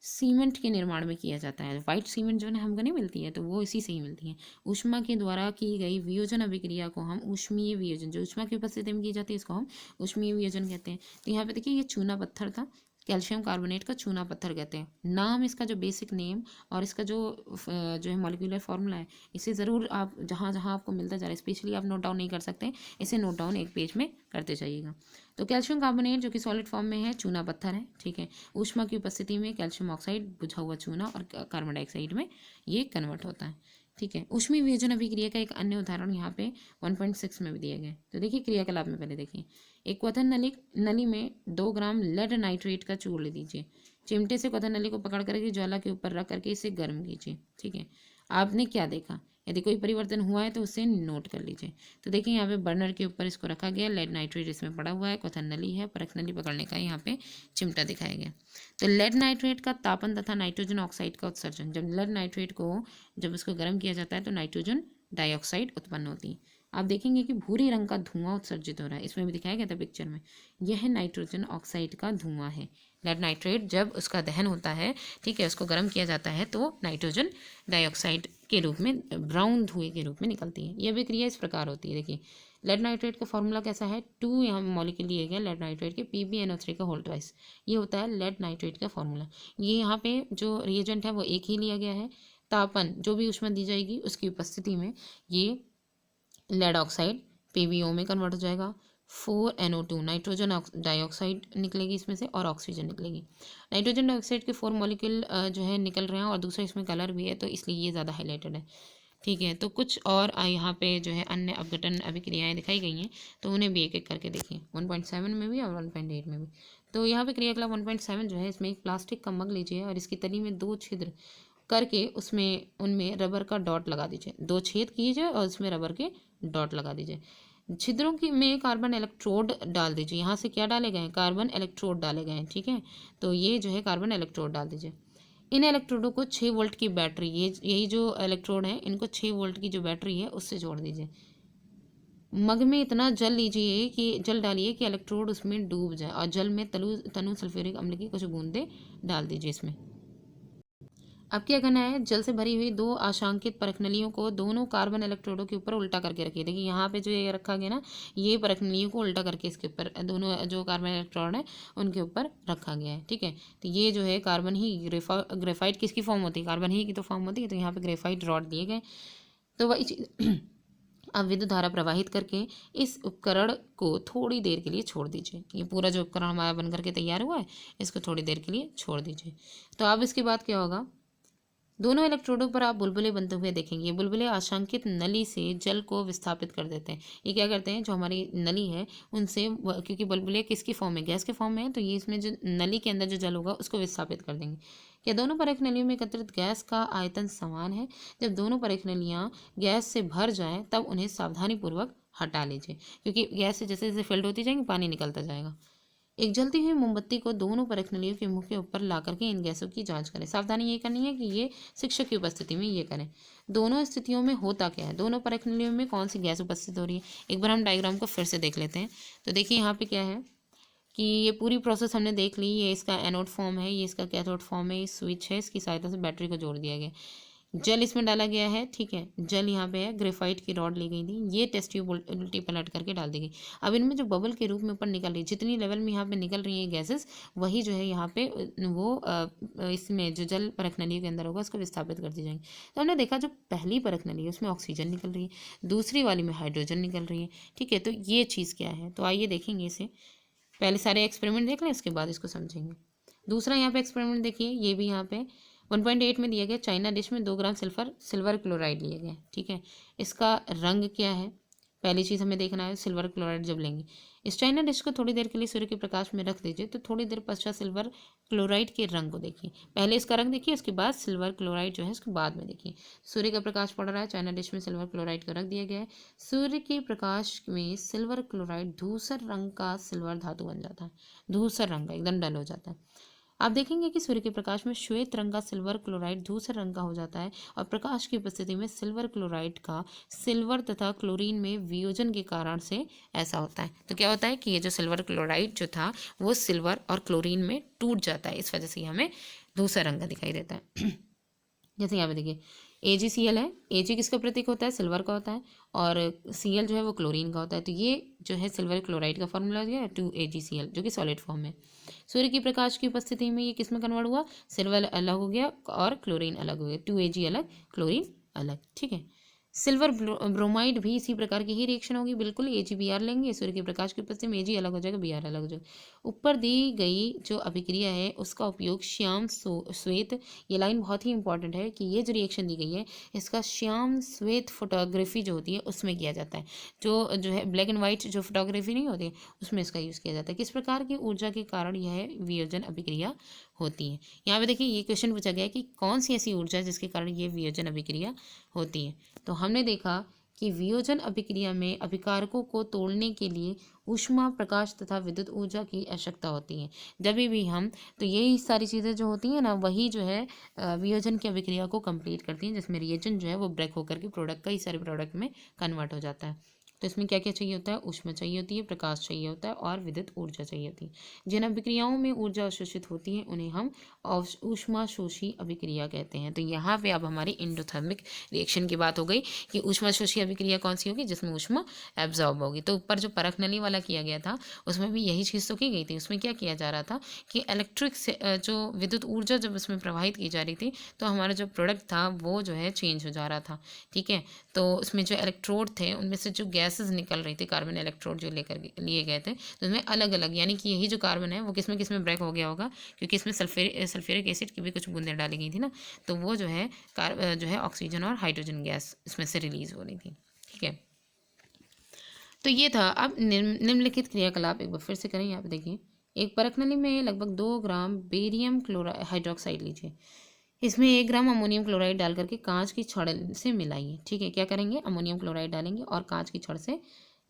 सीमेंट के निर्माण में किया जाता है। वाइट सीमेंट जो है हमको नहीं मिलती है तो वो इसी से ही मिलती है। ऊष्मा के द्वारा की गई वियोजन अभिक्रिया को हम ऊष्मीय वियोजन, जो ऊष्मा की उपस्थिति में की जाती है, इसको हम ऊष्मीय वियोजन कहते हैं। तो यहाँ पे देखिए ये चूना पत्थर था, कैल्शियम कार्बोनेट का चूना पत्थर कहते हैं। नाम इसका जो बेसिक नेम और इसका जो है मॉलिक्यूलर फॉर्मूला है, इसे ज़रूर आप जहाँ जहाँ आपको मिलता जा रहा है, स्पेशली आप नोट डाउन नहीं कर सकते, इसे नोट डाउन एक पेज में करते जाइएगा। तो कैल्शियम कार्बोनेट जो कि सॉलिड फॉर्म में है, चूना पत्थर है, ठीक है। ऊष्मा की उपस्थिति में कैल्शियम ऑक्साइड बुझा हुआ चूना और कार्बन डाइऑक्साइड में ये कन्वर्ट होता है, ठीक है। ऊष्मीय वियोजन अभिक्रिया का एक अन्य उदाहरण यहाँ पे 1.6 में भी दिया गया है। तो देखिए क्रियाकलाप में पहले देखिए, एक क्वथन नली में 2 ग्राम लेड नाइट्रेट का चूर्ण ले दीजिए। चिमटे से क्वथन नली को पकड़ करके ज्वाला के ऊपर रख करके इसे गर्म कीजिए, ठीक है। आपने क्या देखा, यदि कोई परिवर्तन हुआ है तो उसे नोट कर लीजिए। तो देखिए यहाँ पे बर्नर के ऊपर इसको रखा गया, लेड नाइट्रेट इसमें पड़ा हुआ है, क्वथन नली है, परख नली पकड़ने का यहाँ पे चिमटा दिखाया गया। तो लेड नाइट्रेट का तापन तथा नाइट्रोजन ऑक्साइड का उत्सर्जन, जब लेड नाइट्रेट को जब इसको गर्म किया जाता है तो नाइट्रोजन डाइऑक्साइड उत्पन्न होती है। आप देखेंगे कि भूरे रंग का धुआं उत्सर्जित हो रहा है, इसमें भी दिखाया गया था पिक्चर में। यह नाइट्रोजन ऑक्साइड का धुआं है। लेड नाइट्रेट जब उसका दहन होता है, ठीक है, उसको गर्म किया जाता है तो नाइट्रोजन डाइऑक्साइड के रूप में, ब्राउन धुएं के रूप में निकलती है। यह अभिक्रिया इस प्रकार होती है। देखिए लेड नाइट्रेट का फॉर्मूला कैसा है, 2 यहाँ मॉलिक्यूल लिए गए लेड नाइट्रेट के, PbNO3 का होल ट्वाइस, ये होता है लेड नाइट्रेट का फॉर्मूला। ये यहाँ पे जो रिएजेंट है वो एक ही लिया गया है। तापन जो भी ऊष्मा दी जाएगी उसकी उपस्थिति में ये लेड ऑक्साइड PbO में कन्वर्ट हो जाएगा। 4NO2 नाइट्रोजन डाइऑक्साइड निकलेगी इसमें से और ऑक्सीजन निकलेगी। नाइट्रोजन डाइऑक्साइड के 4 मॉलिक्यूल जो है निकल रहे हैं और दूसरा इसमें कलर भी है, तो इसलिए ये ज़्यादा हाईलाइटेड है, ठीक है। तो कुछ और यहाँ पे जो है अन्य अपघटन अभिक्रियाएँ दिखाई गई हैं, तो उन्हें भी एक एक करके देखिए, 1.7 में भी और 1.8 में भी। तो यहाँ पे क्रियाकलाप 1.7 जो है, इसमें एक प्लास्टिक का मग लीजिए और इसकी तली में 2 छिद्र करके उनमें रबर का डॉट लगा दीजिए। 2 छेद कीजिए और उसमें रबर के डॉट लगा दीजिए। छिद्रों की में कार्बन इलेक्ट्रोड डाल दीजिए। यहाँ से क्या डाले गए हैं, कार्बन इलेक्ट्रोड डाले गए हैं, ठीक है। तो ये जो है कार्बन इलेक्ट्रोड डाल दीजिए। इन इलेक्ट्रोडों को 6 वोल्ट की बैटरी, यही जो इलेक्ट्रोड है, इनको 6 वोल्ट की जो बैटरी है उससे जोड़ दीजिए। मग में इतना जल डालिए कि इलेक्ट्रोड उसमें डूब जाए और जल में तनु सल्फ्यूरिक अम्ल की कुछ बूंदें डाल दीजिए इसमें। अब क्या करना है, जल से भरी हुई दो आशांकित परखनलियों को दोनों कार्बन इलेक्ट्रोडों के ऊपर उल्टा करके रखिए। देखिए यहाँ पे जो ये रखा गया ना, ये परखनलियों को उल्टा करके इसके ऊपर दोनों जो कार्बन इलेक्ट्रॉन है उनके ऊपर रखा गया है। ठीक है, तो ये जो है कार्बन ही ग्रेफाइट किसकी फॉर्म होती है, कार्बन ही की तो फॉर्म होती है। तो यहाँ पे ग्रेफाइट रॉड दिए गए। तो वही चीज़ अब विद्युत धारा प्रवाहित करके इस उपकरण को थोड़ी देर के लिए छोड़ दीजिए। ये पूरा जो उपकरण हमारा बन करके तैयार हुआ है, इसको थोड़ी देर के लिए छोड़ दीजिए। तो अब इसके बाद क्या होगा, दोनों इलेक्ट्रोडों पर आप बुलबुले बनते हुए देखेंगे। ये बुलबुले आशंकित नली से जल को विस्थापित कर देते हैं। ये क्या करते हैं, जो हमारी नली है उनसे क्योंकि बुलबुले किसकी फॉर्म में, गैस के फॉर्म में है, तो ये इसमें जो नली के अंदर जो जल होगा उसको विस्थापित कर देंगे। क्या दोनों परख नलियों में एकत्रित गैस का आयतन समान है? जब दोनों परख नलियाँ गैस से भर जाएं तब उन्हें सावधानीपूर्वक हटा लीजिए, क्योंकि गैस से जैसे जैसे फिल्ड होती जाएंगी पानी निकलता जाएगा। एक जलती हुई मोमबत्ती को दोनों परख नलियों के मुंह के ऊपर ला करके इन गैसों की जांच करें। सावधानी ये करनी है कि ये शिक्षक की उपस्थिति में ये करें। दोनों स्थितियों में होता क्या है, दोनों परख नलियों में कौन सी गैस उपस्थित हो रही है, एक बार हम डायग्राम को फिर से देख लेते हैं। तो देखिए यहाँ पे क्या है कि ये पूरी प्रोसेस हमने देख ली। ये इसका एनोड फॉर्म है, ये इसका कैथोड फॉर्म है, ये स्विच है, इसकी सहायता से बैटरी को जोड़ दिया गया। जल इसमें डाला गया है। ठीक है, जल यहाँ पे है, ग्रेफाइट की रॉड ली गई थी, ये टेस्ट ट्यूब उल्टी पलट करके डाल दी गई। अब इनमें जो बबल के रूप में ऊपर निकल रही, जितनी लेवल में यहाँ पे निकल रही है गैसेस, वही जो है यहाँ पे वो इसमें जो जल परख नली के अंदर होगा उसको विस्थापित कर दी जाएंगी। तो हमने देखा जो पहली परख नली है उसमें ऑक्सीजन निकल रही है, दूसरी वाली में हाइड्रोजन निकल रही है। ठीक है, तो ये चीज़ क्या है, तो आइए देखेंगे इसे। पहले सारे एक्सपेरिमेंट देख लें, उसके बाद इसको समझेंगे। दूसरा यहाँ पे एक्सपेरिमेंट देखिए, ये भी यहाँ पे 1.8 में दिया गया। चाइना डिश में 2 ग्राम सिल्वर क्लोराइड लिया गया। ठीक है, इसका रंग क्या है, पहली चीज़ हमें देखना है। सिल्वर क्लोराइड जब लेंगे, इस चाइना डिश को थोड़ी देर के लिए सूर्य के प्रकाश में रख दीजिए, तो थोड़ी देर पश्चात सिल्वर क्लोराइड के रंग को देखिए। पहले इसका रंग देखिए, उसके बाद सिल्वर क्लोराइड जो है उसके बाद में देखिए। सूर्य का प्रकाश पड़ रहा है, चाइना डिश में सिल्वर क्लोराइड को रख दिया गया है। सूर्य के प्रकाश में सिल्वर क्लोराइड धूसर रंग का सिल्वर धातु बन जाता है, धूसर रंग का एकदम डल हो जाता है। आप देखेंगे कि सूर्य के प्रकाश में श्वेत रंग का सिल्वर क्लोराइड धूसर रंग का हो जाता है, और प्रकाश की उपस्थिति में सिल्वर क्लोराइड का सिल्वर तथा क्लोरीन में वियोजन के कारण से ऐसा होता है। तो क्या होता है कि ये जो सिल्वर क्लोराइड जो था वो सिल्वर और क्लोरीन में टूट जाता है, इस वजह से हमें धूसर रंग का दिखाई देता है। जैसे यहाँ पे देखिए AgCl है, Ag किसका प्रतीक होता है, सिल्वर का होता है, और Cl जो है वो क्लोरीन का होता है। तो ये जो है सिल्वर क्लोराइड का फॉर्मूला हो गया 2AgCl, जो कि सॉलिड फॉर्म में। सूर्य की प्रकाश की उपस्थिति में ये किस में कन्वर्ट हुआ, सिल्वर अलग हो गया और क्लोरीन अलग हो गया, 2Ag अलग क्लोरीन अलग। ठीक है, सिल्वर ब्रोमाइड भी इसी प्रकार की ही रिएक्शन होगी, बिल्कुल। AgBr लेंगे, सूर्य के प्रकाश की उपस्थिति में Ag अलग हो जाएगा, Br अलग हो जाएगा। ऊपर दी गई जो अभिक्रिया है उसका उपयोग श्याम श्वेत, ये लाइन बहुत ही इंपॉर्टेंट है कि ये जो रिएक्शन दी गई है इसका श्याम श्वेत फोटोग्राफी जो होती है उसमें किया जाता है। जो है ब्लैक एंड वाइट जो फोटोग्राफी नहीं होती है उसमें इसका यूज़ किया जाता है। किस प्रकार की ऊर्जा के कारण यह वियोजन अभिक्रिया होती है। यहाँ पे देखिए ये क्वेश्चन पूछा गया है कि कौन सी ऐसी ऊर्जा है जिसके कारण ये वियोजन अभिक्रिया होती है। तो हमने देखा कि वियोजन अभिक्रिया में अभिकारकों को तोड़ने के लिए ऊष्मा, प्रकाश तथा विद्युत ऊर्जा की आवश्यकता होती है। जब भी हम तो यही सारी चीज़ें जो होती हैं ना, वही जो है वियोजन की अभिक्रिया को कंप्लीट करती हैं, जिसमें रिएजेंट जो है वो ब्रेक होकर के प्रोडक्ट, कई सारे प्रोडक्ट में कन्वर्ट हो जाता है। तो इसमें क्या क्या चाहिए होता है, ऊष्मा चाहिए होती है, प्रकाश चाहिए होता है और विद्युत ऊर्जा चाहिए होती है। जिन अभिक्रियाओं में ऊर्जा अवशोषित होती है उन्हें हम ऊष्माशोषी अभिक्रिया कहते हैं। तो यहाँ पे अब हमारी एंडोथर्मिक रिएक्शन की बात हो गई कि ऊष्माशोषी अभिक्रिया कौन सी होगी, जिसमें ऊष्मा एब्जॉर्ब होगी। तो ऊपर जो परख नली वाला किया गया था उसमें भी यही चीज़ तो की गई थी। उसमें क्या किया जा रहा था कि इलेक्ट्रिक से जो विद्युत ऊर्जा जब उसमें प्रवाहित की जा रही थी तो हमारा जो प्रोडक्ट था वो जो है चेंज हो जा रहा था। ठीक है, तो उसमें जो इलेक्ट्रोड थे उनमें से जो गैसेस निकल रही थी, कार्बन इलेक्ट्रोड जो लेकर लिए गए थे, तो उसमें अलग अलग, यानी कि यही जो कार्बन है वो किस में ब्रेक हो गया होगा, क्योंकि इसमें सल्फ्यूरिक एसिड की भी कुछ बूंदें डाली गई थी ना, तो वो जो है ऑक्सीजन और हाइड्रोजन गैस इसमें से रिलीज हो रही थी। ठीक है, तो ये था। अब निम्नलिखित क्रियाकलाप एक बार फिर से करें। यहाँ पे देखिए, एक परख नली में लगभग 2 ग्राम बेरियम हाइड्रोक्साइड लीजिए, इसमें 1 ग्राम अमोनियम क्लोराइड डाल करके कांच की छड़ से मिलाइए। ठीक है, क्या करेंगे, अमोनियम क्लोराइड डालेंगे और कांच की छड़ से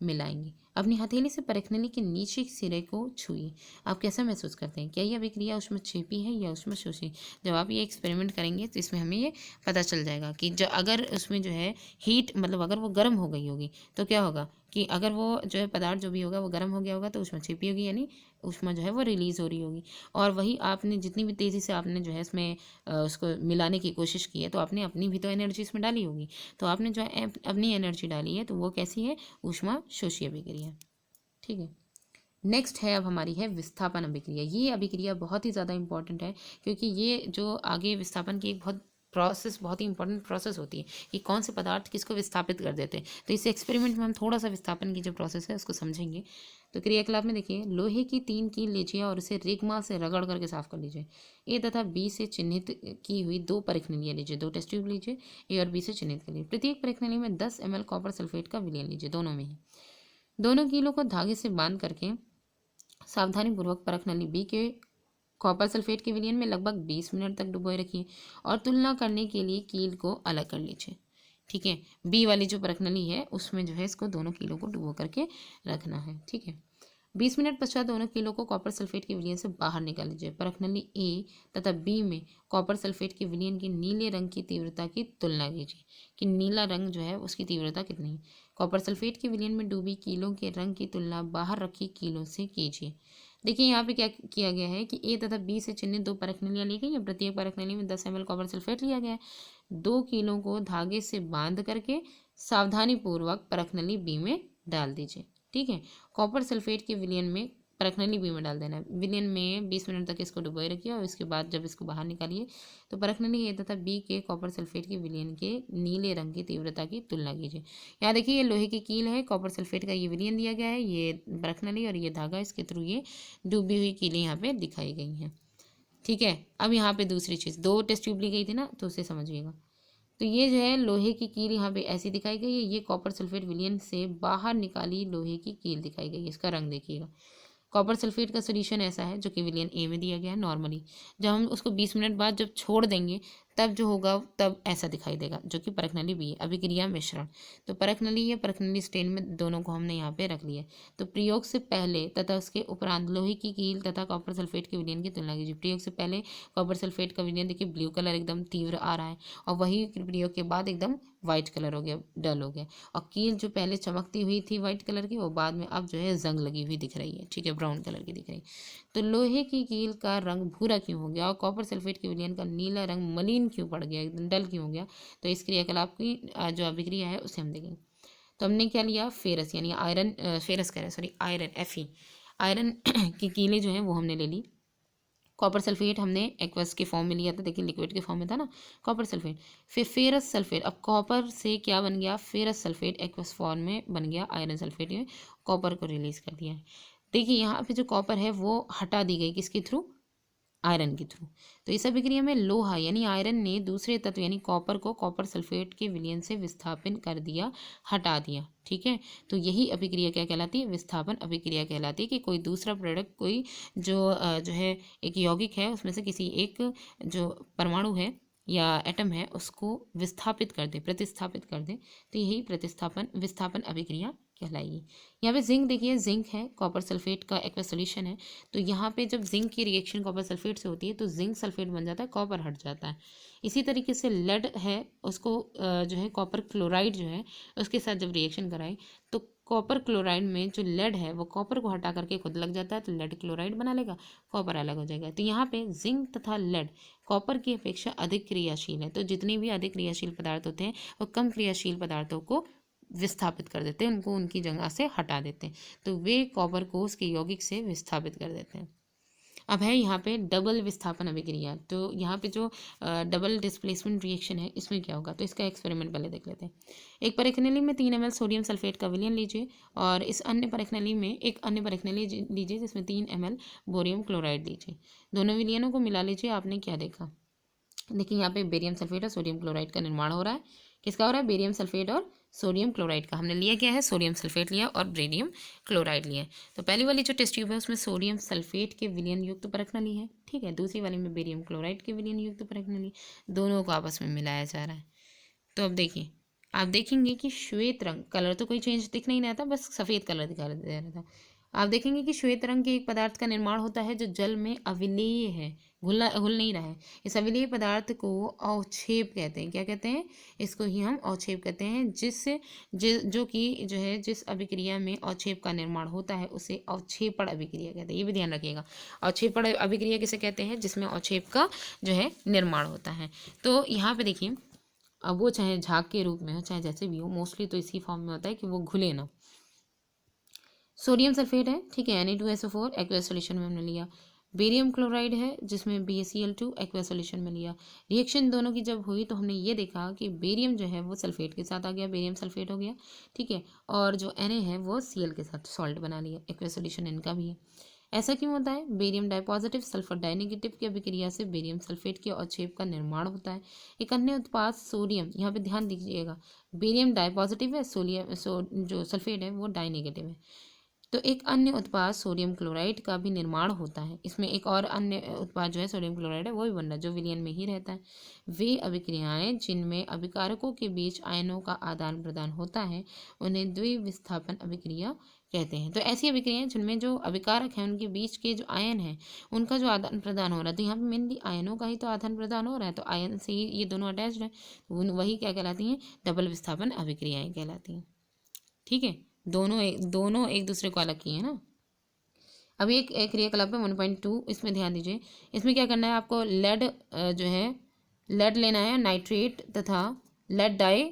मिलाएंगे। अपनी हथेली से परख नली के नीचे सिरे को छुइए। आप कैसा महसूस करते हैं, क्या यह अभिक्रिया ऊष्मक्षेपी है या ऊष्मशोषी? जब आप ये एक्सपेरिमेंट करेंगे तो इसमें हमें ये पता चल जाएगा कि अगर उसमें जो है हीट, मतलब अगर वो गर्म हो गई होगी तो क्या होगा कि अगर वो जो है पदार्थ जो भी होगा वो गर्म हो गया होगा तो ऊष्मा छिपी होगी, यानी ऊष्मा जो है वो रिलीज हो रही होगी। और वही आपने जितनी भी तेज़ी से आपने जो है इसमें उसको मिलाने की कोशिश की है तो आपने अपनी भी तो एनर्जी इसमें डाली होगी। तो आपने जो है अपनी एनर्जी डाली है तो वो कैसी है, ऊष्मा शोषी अभिक्रिया। ठीक है, नेक्स्ट है अब हमारी है विस्थापन अभिक्रिया। ये अभिक्रिया बहुत ही ज़्यादा इंपॉर्टेंट है, क्योंकि ये जो आगे विस्थापन की एक बहुत ही इंपॉर्टेंट प्रोसेस होती है कि कौन से पदार्थ किसको विस्थापित कर देते हैं। तो इस एक्सपेरिमेंट में हम थोड़ा सा विस्थापन की जो प्रोसेस है उसको समझेंगे। तो क्रियाकलाप में देखिए, लोहे की 3 कील लीजिए और उसे रेगमाल से रगड़ करके साफ कर लीजिए। ए तथा बी से चिन्हित की हुई 2 परीक्षणलियाँ लीजिए, 2 टेस्ट ट्यूब लीजिए, ए और बी से चिन्हित कर लीजिए। प्रत्येक परीक्षणली में 10 ml कॉपर सल्फेट का विलयन लीजिए, दोनों में ही। दोनों कीलों को धागे से बांध करके सावधानीपूर्वक परख नली बी के कॉपर सल्फेट के विलयन में लगभग 20 मिनट तक डुबोए रखिए और तुलना करने के लिए कील को अलग कर लीजिए। ठीक है, बी वाली जो परख नली है उसमें जो है इसको दोनों कीलों को डुबो करके रखना है। ठीक है, 20 मिनट पश्चात दोनों कीलों को कॉपर सल्फेट के विलयन से बाहर निकाल लीजिए। परख नली ए तथा बी में कॉपर सल्फेट के विलयन की नीले रंग की तीव्रता की तुलना कीजिए कि नीला रंग जो है उसकी तीव्रता कितनी है। कॉपर सल्फेट के विलयन में डूबी कीलों के रंग की तुलना बाहर रखी कीलों से कीजिए। देखिए यहाँ पे क्या किया गया है कि ए तथा बी से चिन्हित 2 परख नलियाँ ली गई हैं। प्रत्येक परख नली में 10 ml कॉपर सल्फेट लिया गया है। 2 कीलों को धागे से बांध करके सावधानीपूर्वक परख नली बी में डाल दीजिए। ठीक है, कॉपर सल्फेट के विलयन में परख नली बी में डाल देना है। विलयन में 20 मिनट तक इसको डुबोए रखिए और इसके बाद जब इसको बाहर निकालिए तो परख नली ए तथा बी के कॉपर सल्फेट के विलयन के नीले रंग की तीव्रता की तुलना कीजिए। यहाँ देखिए, ये लोहे की कील है, कॉपर सल्फेट का ये विलयन दिया गया है, ये परख नली और ये धागा, इसके थ्रू ये डूबी हुई कीलें यहाँ पे दिखाई गई हैं। ठीक है, अब यहाँ पे दूसरी चीज़, 2 टेस्ट ट्यूब ली गई थी ना, तो उसे समझिएगा। तो ये जो है लोहे की कील यहाँ पे ऐसी दिखाई गई है, ये कॉपर सल्फेट विलयन से बाहर निकाली लोहे की कील दिखाई गई है। इसका रंग देखिएगा, कॉपर सल्फेट का सोल्यूशन ऐसा है जो कि विलयन ए में दिया गया है नॉर्मली। जब हम उसको 20 मिनट बाद जब छोड़ देंगे तब जो होगा तब ऐसा दिखाई देगा, जो कि परख नली बी है। अभिक्रिया मिश्रण, तो परख नली या परख नली स्टेन में दोनों को हमने यहाँ पे रख लिया। तो प्रयोग से पहले तथा उसके उपरांत लोहे की कील तथा कॉपर सल्फेट के विलयन की तुलना कीजिए। प्रयोग से पहले कॉपर सल्फेट का विलयन देखिए ब्लू कलर एकदम तीव्र आ रहा है, और वही प्रयोग के बाद एकदम वाइट कलर हो गया, डल हो गया। और कील जो पहले चमकती हुई थी वाइट कलर की, वो बाद में अब जो है जंग लगी हुई दिख रही है। ठीक है, ब्राउन कलर की दिख रही है। तो लोहे की कील का रंग भूरा क्यों हो गया और कॉपर सल्फेट के विलयन का नीला रंग मलिन क्यों पड़ गया, एकदम डल क्यों हो गया? तो इस क्रियाकलाप की जो अभिक्रिया है उसे हम देखेंगे। तो हमने क्या लिया, फेरस यानी आयरन, फेरस कह रहे हैं सॉरी, आयरन, Fe, आयरन की कीलें जो हैं वो हमने ले ली। कॉपर सल्फेट हमने एक्वस के फॉर्म में लिया था, देखिए लिक्विड के फॉर्म में था ना कॉपर सल्फेट। फिर फेरस सल्फेट, अब कॉपर से क्या बन गया, फेरस सल्फेट एक्वस फॉर्म में बन गया आयरन सल्फेट में, कॉपर को रिलीज कर दिया है। देखिए यहाँ पे जो कॉपर है वो हटा दी गई, किसके थ्रू, आयरन के थ्रू। तो इस अभिक्रिया में लोहा यानी आयरन ने दूसरे तत्व यानी कॉपर को कॉपर सल्फेट के विलयन से विस्थापन कर दिया, हटा दिया। ठीक है, तो यही अभिक्रिया क्या कहलाती है, विस्थापन अभिक्रिया कहलाती है कि कोई दूसरा प्रोडक्ट, कोई जो है एक यौगिक है उसमें से किसी एक जो परमाणु है या एटम है उसको विस्थापित कर दे, प्रतिस्थापित कर दे, तो यही प्रतिस्थापन विस्थापन अभिक्रिया कहलाएगी। यहाँ पे जिंक देखिए, जिंक है, कॉपर सल्फेट का एक्वस सॉल्यूशन है। तो यहाँ पे जब जिंक की रिएक्शन कॉपर सल्फेट से होती है तो जिंक सल्फेट बन जाता है, कॉपर हट जाता है। इसी तरीके से लेड है, उसको जो है कॉपर क्लोराइड जो है उसके साथ जब रिएक्शन कराए तो कॉपर क्लोराइड में जो लेड है वो कॉपर को हटा करके खुद लग जाता है, तो लेड क्लोराइड बना लेगा, कॉपर अलग हो जाएगा। तो यहाँ पे जिंक तथा लेड कॉपर की अपेक्षा अधिक क्रियाशील है। तो जितने भी अधिक क्रियाशील पदार्थ होते हैं वो कम क्रियाशील पदार्थों को विस्थापित कर देते हैं, उनको उनकी जगह से हटा देते हैं, तो वे कॉपर को उसके यौगिक से विस्थापित कर देते हैं। अब है यहाँ पे डबल विस्थापन अभिक्रिया। तो यहाँ पे जो डबल डिस्प्लेसमेंट रिएक्शन है इसमें क्या होगा, तो इसका एक्सपेरिमेंट पहले देख लेते हैं। एक परखनली में 3 ml सोडियम सल्फेट का विलयन लीजिए और इस अन्य परखनली में एक अन्य परखनली लीजिए जिसमें 3 ml बोरियम क्लोराइड लीजिए। दोनों विलयनों को मिला लीजिए। आपने क्या देखा, देखिए यहाँ पे बेरियम सल्फेट और सोडियम क्लोराइड का निर्माण हो रहा है। किसका हो रहा है, बेरियम सल्फेट और सोडियम क्लोराइड का। हमने लिया क्या है, सोडियम सल्फेट लिया और बेरियम क्लोराइड लिया। तो पहली वाली जो टेस्ट ट्यूब है उसमें सोडियम सल्फेट के विलयन युक्त परखनली है, ठीक है। दूसरी वाली में बेरियम क्लोराइड के विलयन युक्त परखनली, दोनों को आपस में मिलाया जा रहा है। तो अब देखिए, आप देखेंगे कि श्वेत रंग, कलर तो कोई चेंज दिख नहीं रहा था, बस सफ़ेद कलर दिखा दे रहा था। आप देखेंगे कि श्वेत रंग के एक पदार्थ का निर्माण होता है जो जल में अविलेय है, घुल नहीं रहा है। इस अविलेय पदार्थ को अवक्षेप कहते हैं। क्या कहते हैं? इसको ही हम अवक्षेप कहते हैं। जो कि जो है जिस अभिक्रिया में अवक्षेप का निर्माण होता है उसे अवक्षेपण अभिक्रिया कहते हैं। ये भी ध्यान रखिएगा। अवक्षेपण अभिक्रिया किसे कहते हैं? जिसमें अवक्षेप का जो है निर्माण होता है। तो यहाँ पे देखिए, अब वो चाहे झाग के रूप में हो चाहे जैसे भी हो, मोस्टली तो इसी फॉर्म में होता है कि वो घुले ना। सोडियम सल्फेट है, ठीक है, Na2SO4 एक्वस सॉल्यूशन में हमने लिया। बेरियम क्लोराइड है जिसमें BaCl2 एक्वस सॉल्यूशन में लिया। रिएक्शन दोनों की जब हुई तो हमने ये देखा कि बेरियम जो है वो सल्फेट के साथ आ गया, बेरियम सल्फेट हो गया, ठीक है, और जो Na है वो Cl के साथ सॉल्ट बना लिया, एक्वस सॉल्यूशन इनका भी है। ऐसा क्यों होता है? बेरियम डाइपॉजिटिव सल्फर डाइनेगेटिव की अभिक्रिया से बेरियम सल्फेट के अवक्षेप का निर्माण होता है। एक अन्य उत्पाद सोडियम, यहाँ पे ध्यान दीजिएगा, बेरियम डाइपॉजिटिव है, जो सल्फेट है वो डाइनेगेटिव है। तो एक अन्य उत्पाद सोडियम क्लोराइड का भी निर्माण होता है। इसमें एक और अन्य उत्पाद जो है सोडियम क्लोराइड है वो भी बन रहा है, जो विलयन में ही रहता है। वे अभिक्रियाएं जिनमें अभिकारकों के बीच आयनों का आदान प्रदान होता है उन्हें द्विविस्थापन अभिक्रिया कहते हैं। तो ऐसी अभिक्रियाएं जिनमें जो अभिकारक हैं उनके बीच के जो आयन हैं उनका जो आदान प्रदान हो रहा है, तो यहाँ पे मेनली आयनों का ही तो आदान प्रदान हो रहा है, तो आयन से ही ये दोनों अटैच्ड है, वही क्या कहलाती हैं? डबल विस्थापन अभिक्रियाएं कहलाती हैं। ठीक है, दोनों एक दूसरे को अलग किए हैं ना। अभी एक क्रियाकलाप है 1.2, इसमें ध्यान दीजिए। इसमें क्या करना है आपको? लेड जो है लेड लेना है, नाइट्रेट तथा लेड डाई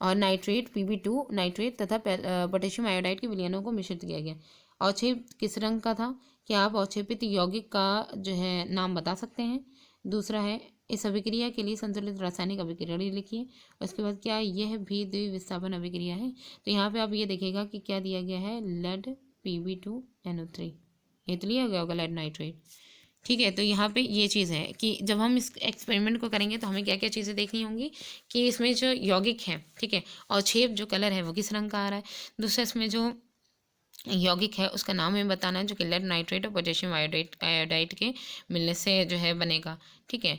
और नाइट्रेट Pb2 नाइट्रेट तथा पोटेशियम आयोडाइड के विलयनों को मिश्रित किया गया। अवक्षेप किस रंग का था? क्या आप अवक्षेपित यौगिक का जो है नाम बता सकते हैं? दूसरा है, इस अभिक्रिया के लिए संतुलित रासायनिक अभिक्रिया लिखिए। उसके बाद क्या यह भी द्विविस्थापन अभिक्रिया है? तो यहाँ पे आप ये देखिएगा कि क्या दिया गया है, लेड Pb2NO3, ये तो लिया गया होगा लेड नाइट्रेट। ठीक है, तो यहाँ पे ये चीज़ है कि जब हम इस एक्सपेरिमेंट को करेंगे तो हमें क्या क्या चीज़ें देखनी होंगी कि इसमें जो यौगिक है, ठीक है, और छेप जो कलर है वो किस रंग का आ रहा है। दूसरा, इसमें जो यौगिक है उसका नाम हमें बताना है जो कि लेड नाइट्रेट और पोटेशियम आयोडाइड के मिलने से जो है बनेगा, ठीक है।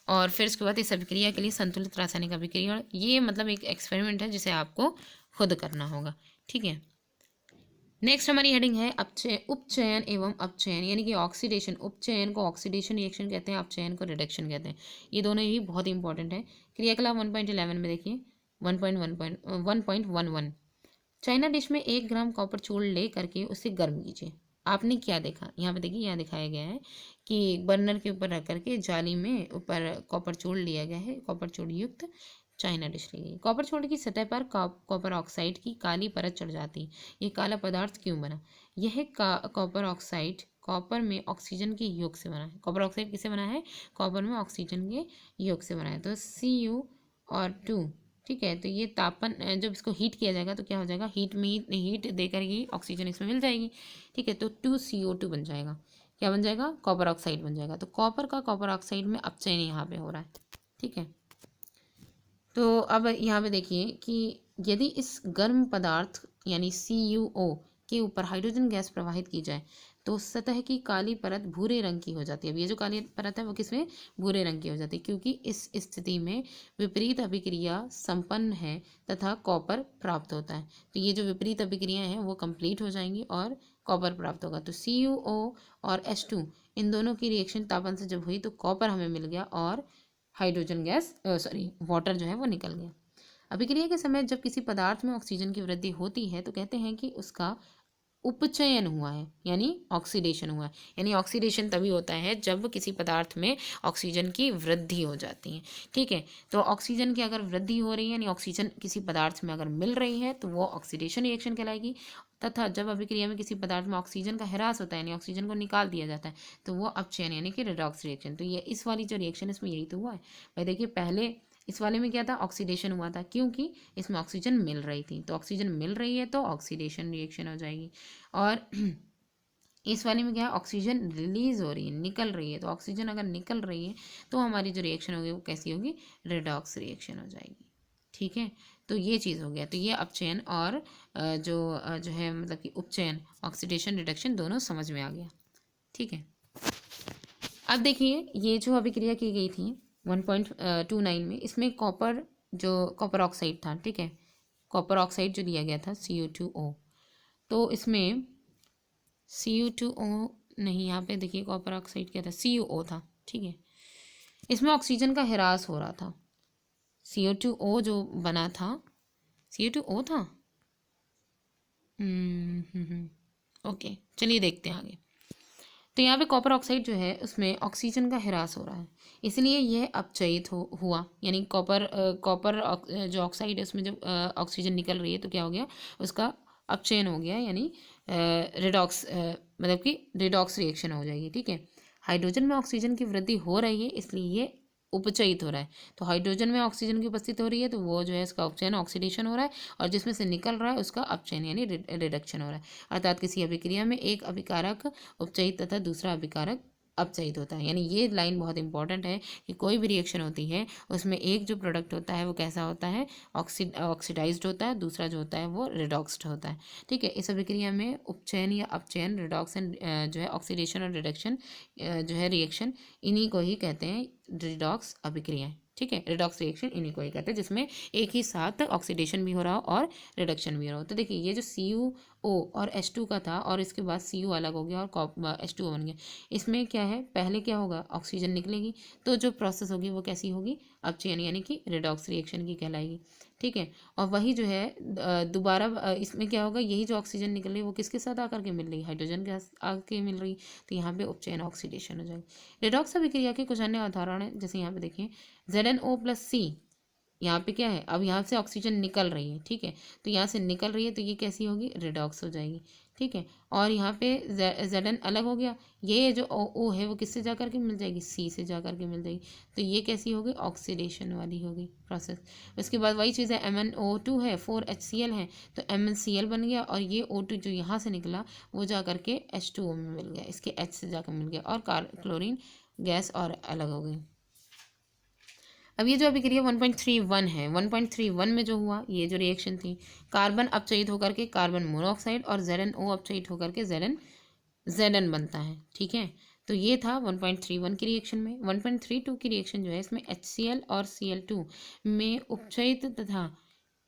और फिर उसके बाद इस अभिक्रिया के लिए संतुलित रासायनिक अभिक्रिया, ये मतलब एक एक्सपेरिमेंट है जिसे आपको खुद करना होगा, ठीक है। नेक्स्ट हमारी हेडिंग है उपचयन एवं अपचयन, यानी कि ऑक्सीडेशन। उपचयन को ऑक्सीडेशन रिएक्शन कहते हैं, अपचयन को रिडक्शन कहते हैं। ये दोनों ही बहुत इंपॉर्टेंट है। क्रियाकलाप 1.11 में देखिए 1.11 चाइना डिश में 1 ग्राम कॉपर चूर्ण ले करके उसे गर्म कीजिए। आपने क्या देखा? यहाँ पे देखिए, यहाँ दिखाया गया है कि बर्नर के ऊपर रख करके जाली में ऊपर कॉपर चूर्ण लिया गया है, कॉपर चूर्ण युक्त चाइना डिश ली गई। कॉपर चूर्ण की सतह पर कॉपर ऑक्साइड की काली परत चढ़ जाती है। ये काला पदार्थ क्यों बना? यह कॉपर ऑक्साइड कॉपर में ऑक्सीजन के योग से बना है। कॉपर ऑक्साइड किससे बना है? कॉपर में ऑक्सीजन के योग से बना है। तो Cu और 2, ठीक है, तो ये तापन जब इसको हीट किया जाएगा तो क्या हो जाएगा? हीट देकर ही ऑक्सीजन इसमें मिल जाएगी, ठीक है, तो 2CO2 बन जाएगा। क्या बन जाएगा? कॉपर ऑक्साइड बन जाएगा। तो कॉपर का कॉपर ऑक्साइड में अपचयन यहाँ पे हो रहा है, ठीक है। तो अब यहाँ पे देखिए कि यदि इस गर्म पदार्थ यानी CuO के ऊपर हाइड्रोजन गैस प्रवाहित की जाए तो सतह की काली परत भूरे रंग की हो जाती है। अब ये जो काली परत है वो किसमें? भूरे रंग की हो जाती है, क्योंकि इस स्थिति में विपरीत अभिक्रिया संपन्न है तथा कॉपर प्राप्त होता है। तो ये जो विपरीत अभिक्रिया है वो कंप्लीट हो जाएंगी और कॉपर प्राप्त होगा। तो CuO और H2 इन दोनों की रिएक्शन तापन से जब हुई तो कॉपर हमें मिल गया और हाइड्रोजन गैस वाटर जो है वो निकल गया। अभिक्रिया के समय जब किसी पदार्थ में ऑक्सीजन की वृद्धि होती है तो कहते हैं कि उसका उपचयन हुआ है, यानी ऑक्सीडेशन हुआ है। यानी ऑक्सीडेशन तभी होता है जब किसी पदार्थ में ऑक्सीजन की वृद्धि हो जाती है, ठीक है। तो ऑक्सीजन की अगर वृद्धि हो रही है यानी ऑक्सीजन किसी पदार्थ में अगर मिल रही है तो वो ऑक्सीडेशन रिएक्शन कहलाएगी। तथा जब अभिक्रिया में किसी पदार्थ में ऑक्सीजन का ह्रास होता है यानी ऑक्सीजन को निकाल दिया जाता है तो वो अपचयन यानी कि रिडॉक्स रिएक्शन। तो ये इस वाली जो रिएक्शन है इसमें यही तो हुआ है भाई। देखिए, पहले इस वाले में क्या था? ऑक्सीडेशन हुआ था, क्योंकि इसमें ऑक्सीजन मिल रही थी। तो ऑक्सीजन मिल रही है तो ऑक्सीडेशन रिएक्शन हो जाएगी। और इस वाले में क्या है? ऑक्सीजन रिलीज हो रही है, निकल रही है। तो ऑक्सीजन अगर निकल रही है तो हमारी जो रिएक्शन होगी वो कैसी होगी? रिडॉक्स रिएक्शन हो जाएगी, ठीक है। तो ये चीज़ हो गया। तो ये अपचयन और जो है मतलब कि उपचयन, ऑक्सीडेशन रिडक्शन दोनों समझ में आ गया, ठीक है। अब देखिए, ये जो अभिक्रिया की गई थी 1.29 में, इसमें कॉपर ऑक्साइड था, ठीक है, कॉपर ऑक्साइड जो लिया गया था CO2O। तो इसमें Cu2O नहीं, यहाँ पे देखिए कॉपर ऑक्साइड क्या था, CuO था, ठीक है। इसमें ऑक्सीजन का ह्रास हो रहा था। CO2O जो बना था, CO2O था। ओके, चलिए देखते हैं आगे। तो यहाँ पे कॉपर ऑक्साइड जो है उसमें ऑक्सीजन का ह्रास हो रहा है, इसलिए यह अपचयित हुआ, यानी कॉपर जो ऑक्साइड है उसमें जब ऑक्सीजन निकल रही है तो क्या हो गया, उसका अपचयन हो गया, यानी रिडॉक्स, मतलब कि रिडॉक्स रिएक्शन हो जाएगी, ठीक है। हाइड्रोजन में ऑक्सीजन की वृद्धि हो रही है, इसलिए ये उपचयित हो रहा है। तो हाइड्रोजन में ऑक्सीजन की उपस्थिति हो रही है तो वो जो है इसका उपचयन, ऑक्सीडेशन हो रहा है, और जिसमें से निकल रहा है उसका अपचयन यानी रिडक्शन हो रहा है। अर्थात किसी अभिक्रिया में एक अभिकारक उपचयित तथा दूसरा अभिकारक अपचयित होता है। यानी ये लाइन बहुत इंपॉर्टेंट है कि कोई भी रिएक्शन होती है उसमें एक जो प्रोडक्ट होता है वो कैसा होता है, ऑक्सीडाइज्ड होता है, दूसरा जो होता है वो रिडॉक्स्ड होता है, ठीक है। इस अभिक्रिया में उपचयन या अपचयन, रिडॉक्स एंड जो है ऑक्सीडेशन और रिडक्शन जो है रिएक्शन, इन्हीं को ही कहते हैं रिडॉक्स अभिक्रियाएं, ठीक है। रिडॉक्स रिएक्शन इन्हीं को ही कहते हैं जिसमें एक ही साथ ऑक्सीडेशन भी हो रहा हो और रिडक्शन भी हो रहा हो। तो देखिए ये जो CuO और H2 का था और इसके बाद Cu अलग हो गया और H2O बन गया, इसमें क्या है, पहले क्या होगा, ऑक्सीजन निकलेगी, तो जो प्रोसेस होगी वो कैसी होगी, अपचयन यानी कि रिडॉक्स रिएक्शन की कहलाएगी, ठीक है। और वही जो है दोबारा इसमें क्या होगा, यही जो ऑक्सीजन निकल रही है वो किसके साथ आकर के मिल रही है, हाइड्रोजन के आके मिल रही, तो यहाँ पे उपचयन ऑक्सीडेशन हो जाएगी। रिडॉक्स अभिक्रिया के कुछ अन्य उदाहरण है, जैसे यहाँ पे देखिए ZnO+C, यहाँ पे क्या है, अब यहाँ से ऑक्सीजन निकल रही है, ठीक है, तो यहाँ से निकल रही है तो ये कैसी होगी, रिडॉक्स हो जाएगी, ठीक है। और यहाँ पे Zn अलग हो गया, ये जो O है वो किससे जा करके मिल जाएगी, C से जा करके मिल जाएगी, तो ये कैसी होगी, ऑक्सीडेशन वाली होगी प्रोसेस। उसके बाद वही चीज़ है, MnO2 है, 4HCl है, तो MnCl बन गया, और ये O2 जो यहाँ से निकला वो जा करके H2O में मिल गया, इसके H से जाकर मिल गया, और क्लोरीन गैस और अलग हो गई। अब ये जो अभिक्रिया 1.31 है, 1.31 में जो हुआ ये जो रिएक्शन थी, कार्बन अपचयित होकर के कार्बन मोनोऑक्साइड और ZnO अपचयित होकर के Zn बनता है, ठीक है। तो ये था 1.31 की रिएक्शन में। 1.32 की रिएक्शन जो है इसमें HCl और Cl2 में उपचयित तथा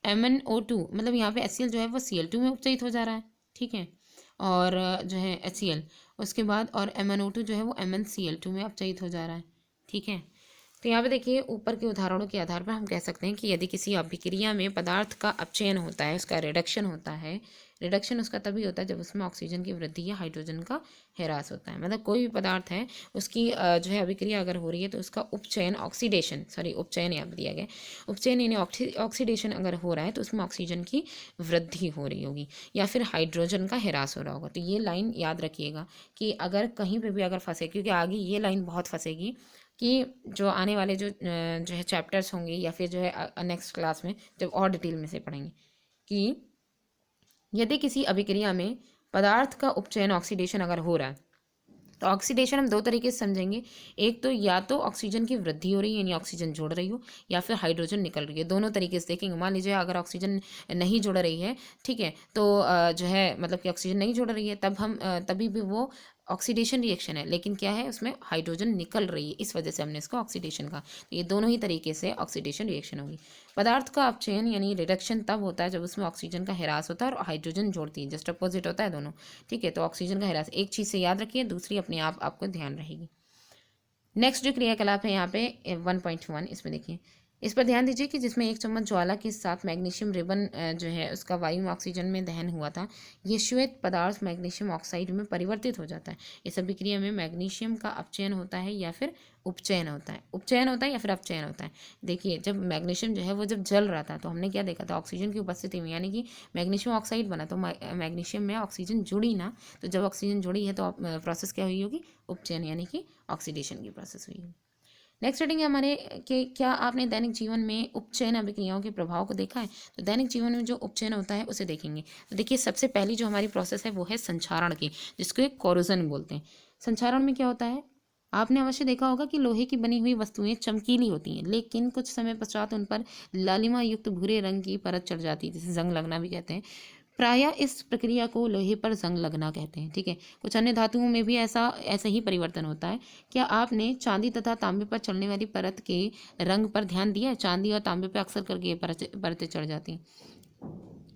MnO2, मतलब यहाँ पे HCl जो है वो Cl2 में उपचयित हो जा रहा है, ठीक है, और जो है HCl उसके बाद, और MnO2 जो है वो MnCl2 में अपचयित हो जा रहा है, ठीक है। तो यहाँ पे देखिए ऊपर के उदाहरणों के आधार पर हम कह सकते हैं कि यदि किसी अभिक्रिया में पदार्थ का अपचयन होता है, उसका रिडक्शन होता है, रिडक्शन उसका तभी होता है जब उसमें ऑक्सीजन की वृद्धि या हाइड्रोजन का ह्रास होता है। मतलब कोई भी पदार्थ है उसकी जो है अभिक्रिया अगर हो रही है तो उसका उपचयन, उपचयन यहाँ पे दिया गया, उपचयन यानी ऑक्सीडेशन अगर हो रहा है तो उसमें ऑक्सीजन की वृद्धि हो रही होगी या फिर हाइड्रोजन का ह्रास हो रहा होगा। तो ये लाइन याद रखिएगा कि अगर कहीं पर भी अगर फंसे, क्योंकि आगे ये लाइन बहुत फंसेगी कि जो आने वाले जो है चैप्टर्स होंगे या फिर जो है नेक्स्ट क्लास में जब और डिटेल में से पढ़ेंगे, कि यदि किसी अभिक्रिया में पदार्थ का उपचयन, ऑक्सीडेशन अगर हो रहा है, तो ऑक्सीडेशन हम दो तरीके से समझेंगे। एक तो या तो ऑक्सीजन की वृद्धि हो रही है यानी ऑक्सीजन जुड़ रही हो, या फिर हाइड्रोजन निकल रही है, दोनों तरीके से देखेंगे। मान लीजिए अगर ऑक्सीजन नहीं जुड़ रही है, ठीक है, तो जो है मतलब कि ऑक्सीजन नहीं जुड़ रही है, तभी भी वो ऑक्सीडेशन रिएक्शन है, लेकिन क्या है उसमें हाइड्रोजन निकल रही है, इस वजह से हमने इसको ऑक्सीडेशन कहा। तो ये दोनों ही तरीके से ऑक्सीडेशन रिएक्शन होगी। पदार्थ का अपचयन यानी रिडक्शन तब होता है जब उसमें ऑक्सीजन का ह्रास होता है और हाइड्रोजन जोड़ती है, जस्ट अपोजिट होता है दोनों, ठीक है। तो ऑक्सीजन का ह्रास एक चीज़ से याद रखिए, दूसरी अपने आप आपको ध्यान रहेगी। नेक्स्ट जो क्रियाकलाप है यहाँ पे 1.1, इसमें देखिए, इस पर ध्यान दीजिए कि जिसमें एक चम्मच ज्वाला के साथ मैग्नीशियम रिबन जो है उसका वायु में ऑक्सीजन में दहन हुआ था, ये श्वेत पदार्थ मैग्नीशियम ऑक्साइड में परिवर्तित हो जाता है। इस अभिक्रिया में मैग्नीशियम का अपचयन होता है या फिर उपचयन होता है, या फिर अपचयन होता है। देखिए जब मैग्नीशियम जो है वो जब जल रहा था तो हमने क्या देखा था, ऑक्सीजन की उपस्थिति में, यानी कि मैग्नीशियम ऑक्साइड बना, तो मैग्नीशियम में ऑक्सीजन जुड़ी ना, तो जब ऑक्सीजन जुड़ी है तो प्रोसेस क्या हुई होगी, उपचयन यानी कि ऑक्सीडेशन की प्रोसेस हुई होगी। नेक्स्ट रीडिंग है हमारे कि क्या आपने दैनिक जीवन में उपचयन अभिक्रियाओं के प्रभाव को देखा है। तो दैनिक जीवन में जो उपचयन होता है उसे देखेंगे। तो देखिए सबसे पहली जो हमारी प्रोसेस है वो है संक्षारण की, जिसको एक कोरोजन बोलते हैं। संक्षारण में क्या होता है, आपने अवश्य देखा होगा कि लोहे की बनी हुई वस्तुएं चमकीली होती हैं, लेकिन कुछ समय पश्चात उन पर लालिमा युक्त भूरे रंग की परत चढ़ जाती है, जिसे जंग लगना भी कहते हैं। प्रायः इस प्रक्रिया को लोहे पर जंग लगना कहते हैं, ठीक है। कुछ अन्य धातुओं में भी ऐसा ही परिवर्तन होता है। क्या आपने चांदी तथा तांबे पर चढ़ने वाली परत के रंग पर ध्यान दिया है। चांदी और तांबे पर अक्सर करके ये परतें चढ़ जाती हैं।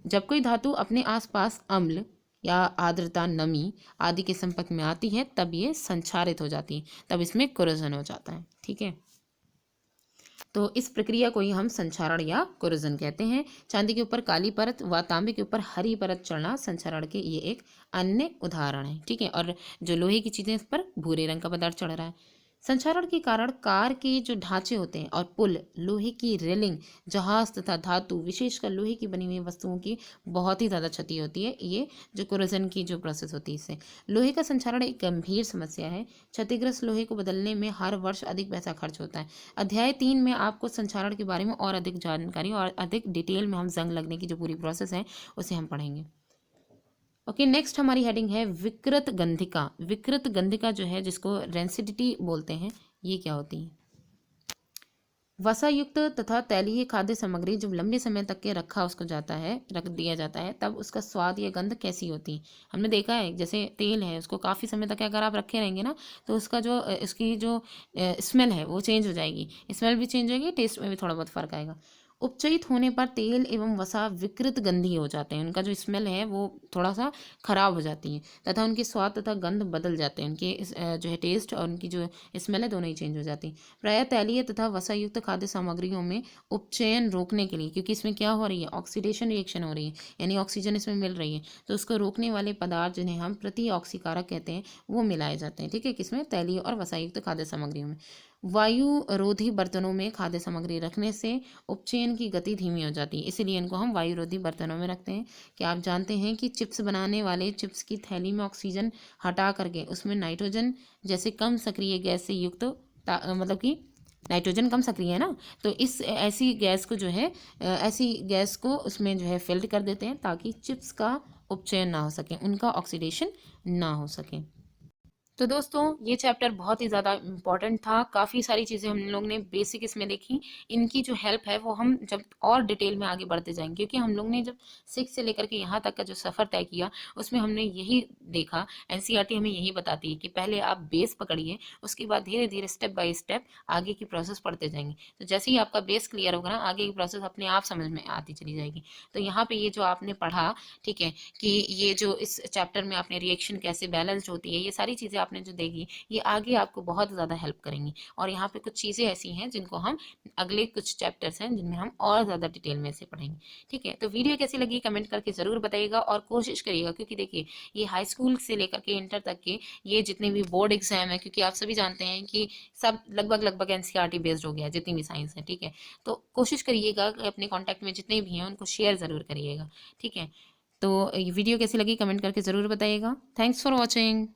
जब कोई धातु अपने आसपास अम्ल या आर्द्रता, नमी आदि के संपर्क में आती है तब ये संक्षारित हो जाती है, तब इसमें कोरोजन हो जाता है। ठीक है, तो इस प्रक्रिया को ही हम संक्षारण या कोरोजन कहते हैं। चांदी के ऊपर काली परत व तांबे के ऊपर हरी परत चढ़ना संक्षारण के ये एक अन्य उदाहरण है। ठीक है, और जो लोहे की चीजें इस पर भूरे रंग का पदार्थ चढ़ रहा है। संक्षारण के कारण कार के जो ढांचे होते हैं और पुल, लोहे की रेलिंग, जहाज तथा धातु, विशेषकर लोहे की बनी हुई वस्तुओं की बहुत ही ज़्यादा क्षति होती है। ये जो कोरोजन की जो प्रोसेस होती है इससे लोहे का संक्षारण एक गंभीर समस्या है। क्षतिग्रस्त लोहे को बदलने में हर वर्ष अधिक पैसा खर्च होता है। अध्याय 3 में आपको संक्षारण के बारे में और अधिक जानकारी और अधिक डिटेल में हम जंग लगने की जो पूरी प्रोसेस है उसे हम पढ़ेंगे। ओके, नेक्स्ट हमारी हेडिंग है विकृत गंधिका। विकृत गंधिका जो है, जिसको रेंसिडिटी बोलते हैं, ये क्या होती है? वसा युक्त तथा तैलीय खाद्य सामग्री जब लंबे समय तक के रख दिया जाता है तब उसका स्वाद या गंध कैसी होती है? हमने देखा है जैसे तेल है, उसको काफ़ी समय तक अगर आप रखे रहेंगे ना तो उसका जो इसकी जो स्मेल है वो चेंज हो जाएगी, स्मेल भी चेंज होगी, टेस्ट में भी थोड़ा बहुत फर्क आएगा। उपचयित होने पर तेल एवं वसा विकृत गंधी हो जाते हैं, उनका जो स्मेल है वो थोड़ा सा खराब हो जाती है तथा उनके स्वाद तथा गंध बदल जाते हैं, उनके जो है टेस्ट और उनकी जो स्मेल है दोनों ही चेंज हो जाती है। प्रायः तैलीय तथा वसायुक्त खाद्य सामग्रियों में उपचयन रोकने के लिए, क्योंकि इसमें क्या हो रही है, ऑक्सीडेशन रिएक्शन हो रही है, यानी ऑक्सीजन इसमें मिल रही है, तो उसको रोकने वाले पदार्थ जिन्हें हम प्रति ऑक्सीकारक कहते हैं वो मिलाए जाते हैं। ठीक है, किसमें? तैलीय और वसायुक्त खाद्य सामग्रियों में। वायु रोधी बर्तनों में खाद्य सामग्री रखने से उपचयन की गति धीमी हो जाती है, इसीलिए इनको हम वायु रोधी बर्तनों में रखते हैं। क्या आप जानते हैं कि चिप्स बनाने वाले चिप्स की थैली में ऑक्सीजन हटा करके उसमें नाइट्रोजन जैसे कम सक्रिय गैस से युक्त मतलब कि नाइट्रोजन कम सक्रिय है ना, तो इस ऐसी गैस को जो है ऐसी गैस को उसमें जो है फिल्टर कर देते हैं ताकि चिप्स का उपचयन ना हो सके, उनका ऑक्सीडेशन ना हो सके। तो दोस्तों ये चैप्टर बहुत ही ज़्यादा इम्पॉर्टेंट था, काफ़ी सारी चीज़ें हम लोग ने बेसिक इसमें देखी। इनकी जो हेल्प है वो हम जब और डिटेल में आगे बढ़ते जाएंगे, क्योंकि हम लोग ने जब 6 से लेकर के यहाँ तक का जो सफ़र तय किया उसमें हमने यही देखा, एनसीईआरटी हमें यही बताती है कि पहले आप बेस पकड़िए, उसके बाद धीरे धीरे स्टेप बाय स्टेप आगे की प्रोसेस पढ़ते जाएंगे। तो जैसे ही आपका बेस क्लियर होगा ना, आगे की प्रोसेस अपने आप समझ में आती चली जाएगी। तो यहाँ पे ये जो आपने पढ़ा, ठीक है, कि ये जो इस चैप्टर में आपने रिएक्शन कैसे बैलेंस्ड होती है, ये सारी चीज़ें आपने जो देखी ये आगे आपको बहुत ज़्यादा हेल्प करेंगी। और यहाँ पे कुछ चीज़ें ऐसी हैं जिनको हम अगले कुछ चैप्टर्स हैं जिनमें हम और ज़्यादा डिटेल में से पढ़ेंगे। ठीक है, तो वीडियो कैसी लगी कमेंट करके ज़रूर बताइएगा और कोशिश करिएगा, क्योंकि देखिए ये हाई स्कूल से लेकर के इंटर तक के ये जितने भी बोर्ड एग्जाम है, क्योंकि आप सभी जानते हैं कि सब लगभग एनसीईआरटी बेस्ड हो गया है जितनी भी साइंस है। ठीक है, तो कोशिश करिएगा कि अपने कॉन्टैक्ट में जितने भी हैं उनको शेयर ज़रूर करिएगा। ठीक है, तो ये वीडियो कैसी लगी कमेंट करके ज़रूर बताइएगा। Thanks for watching.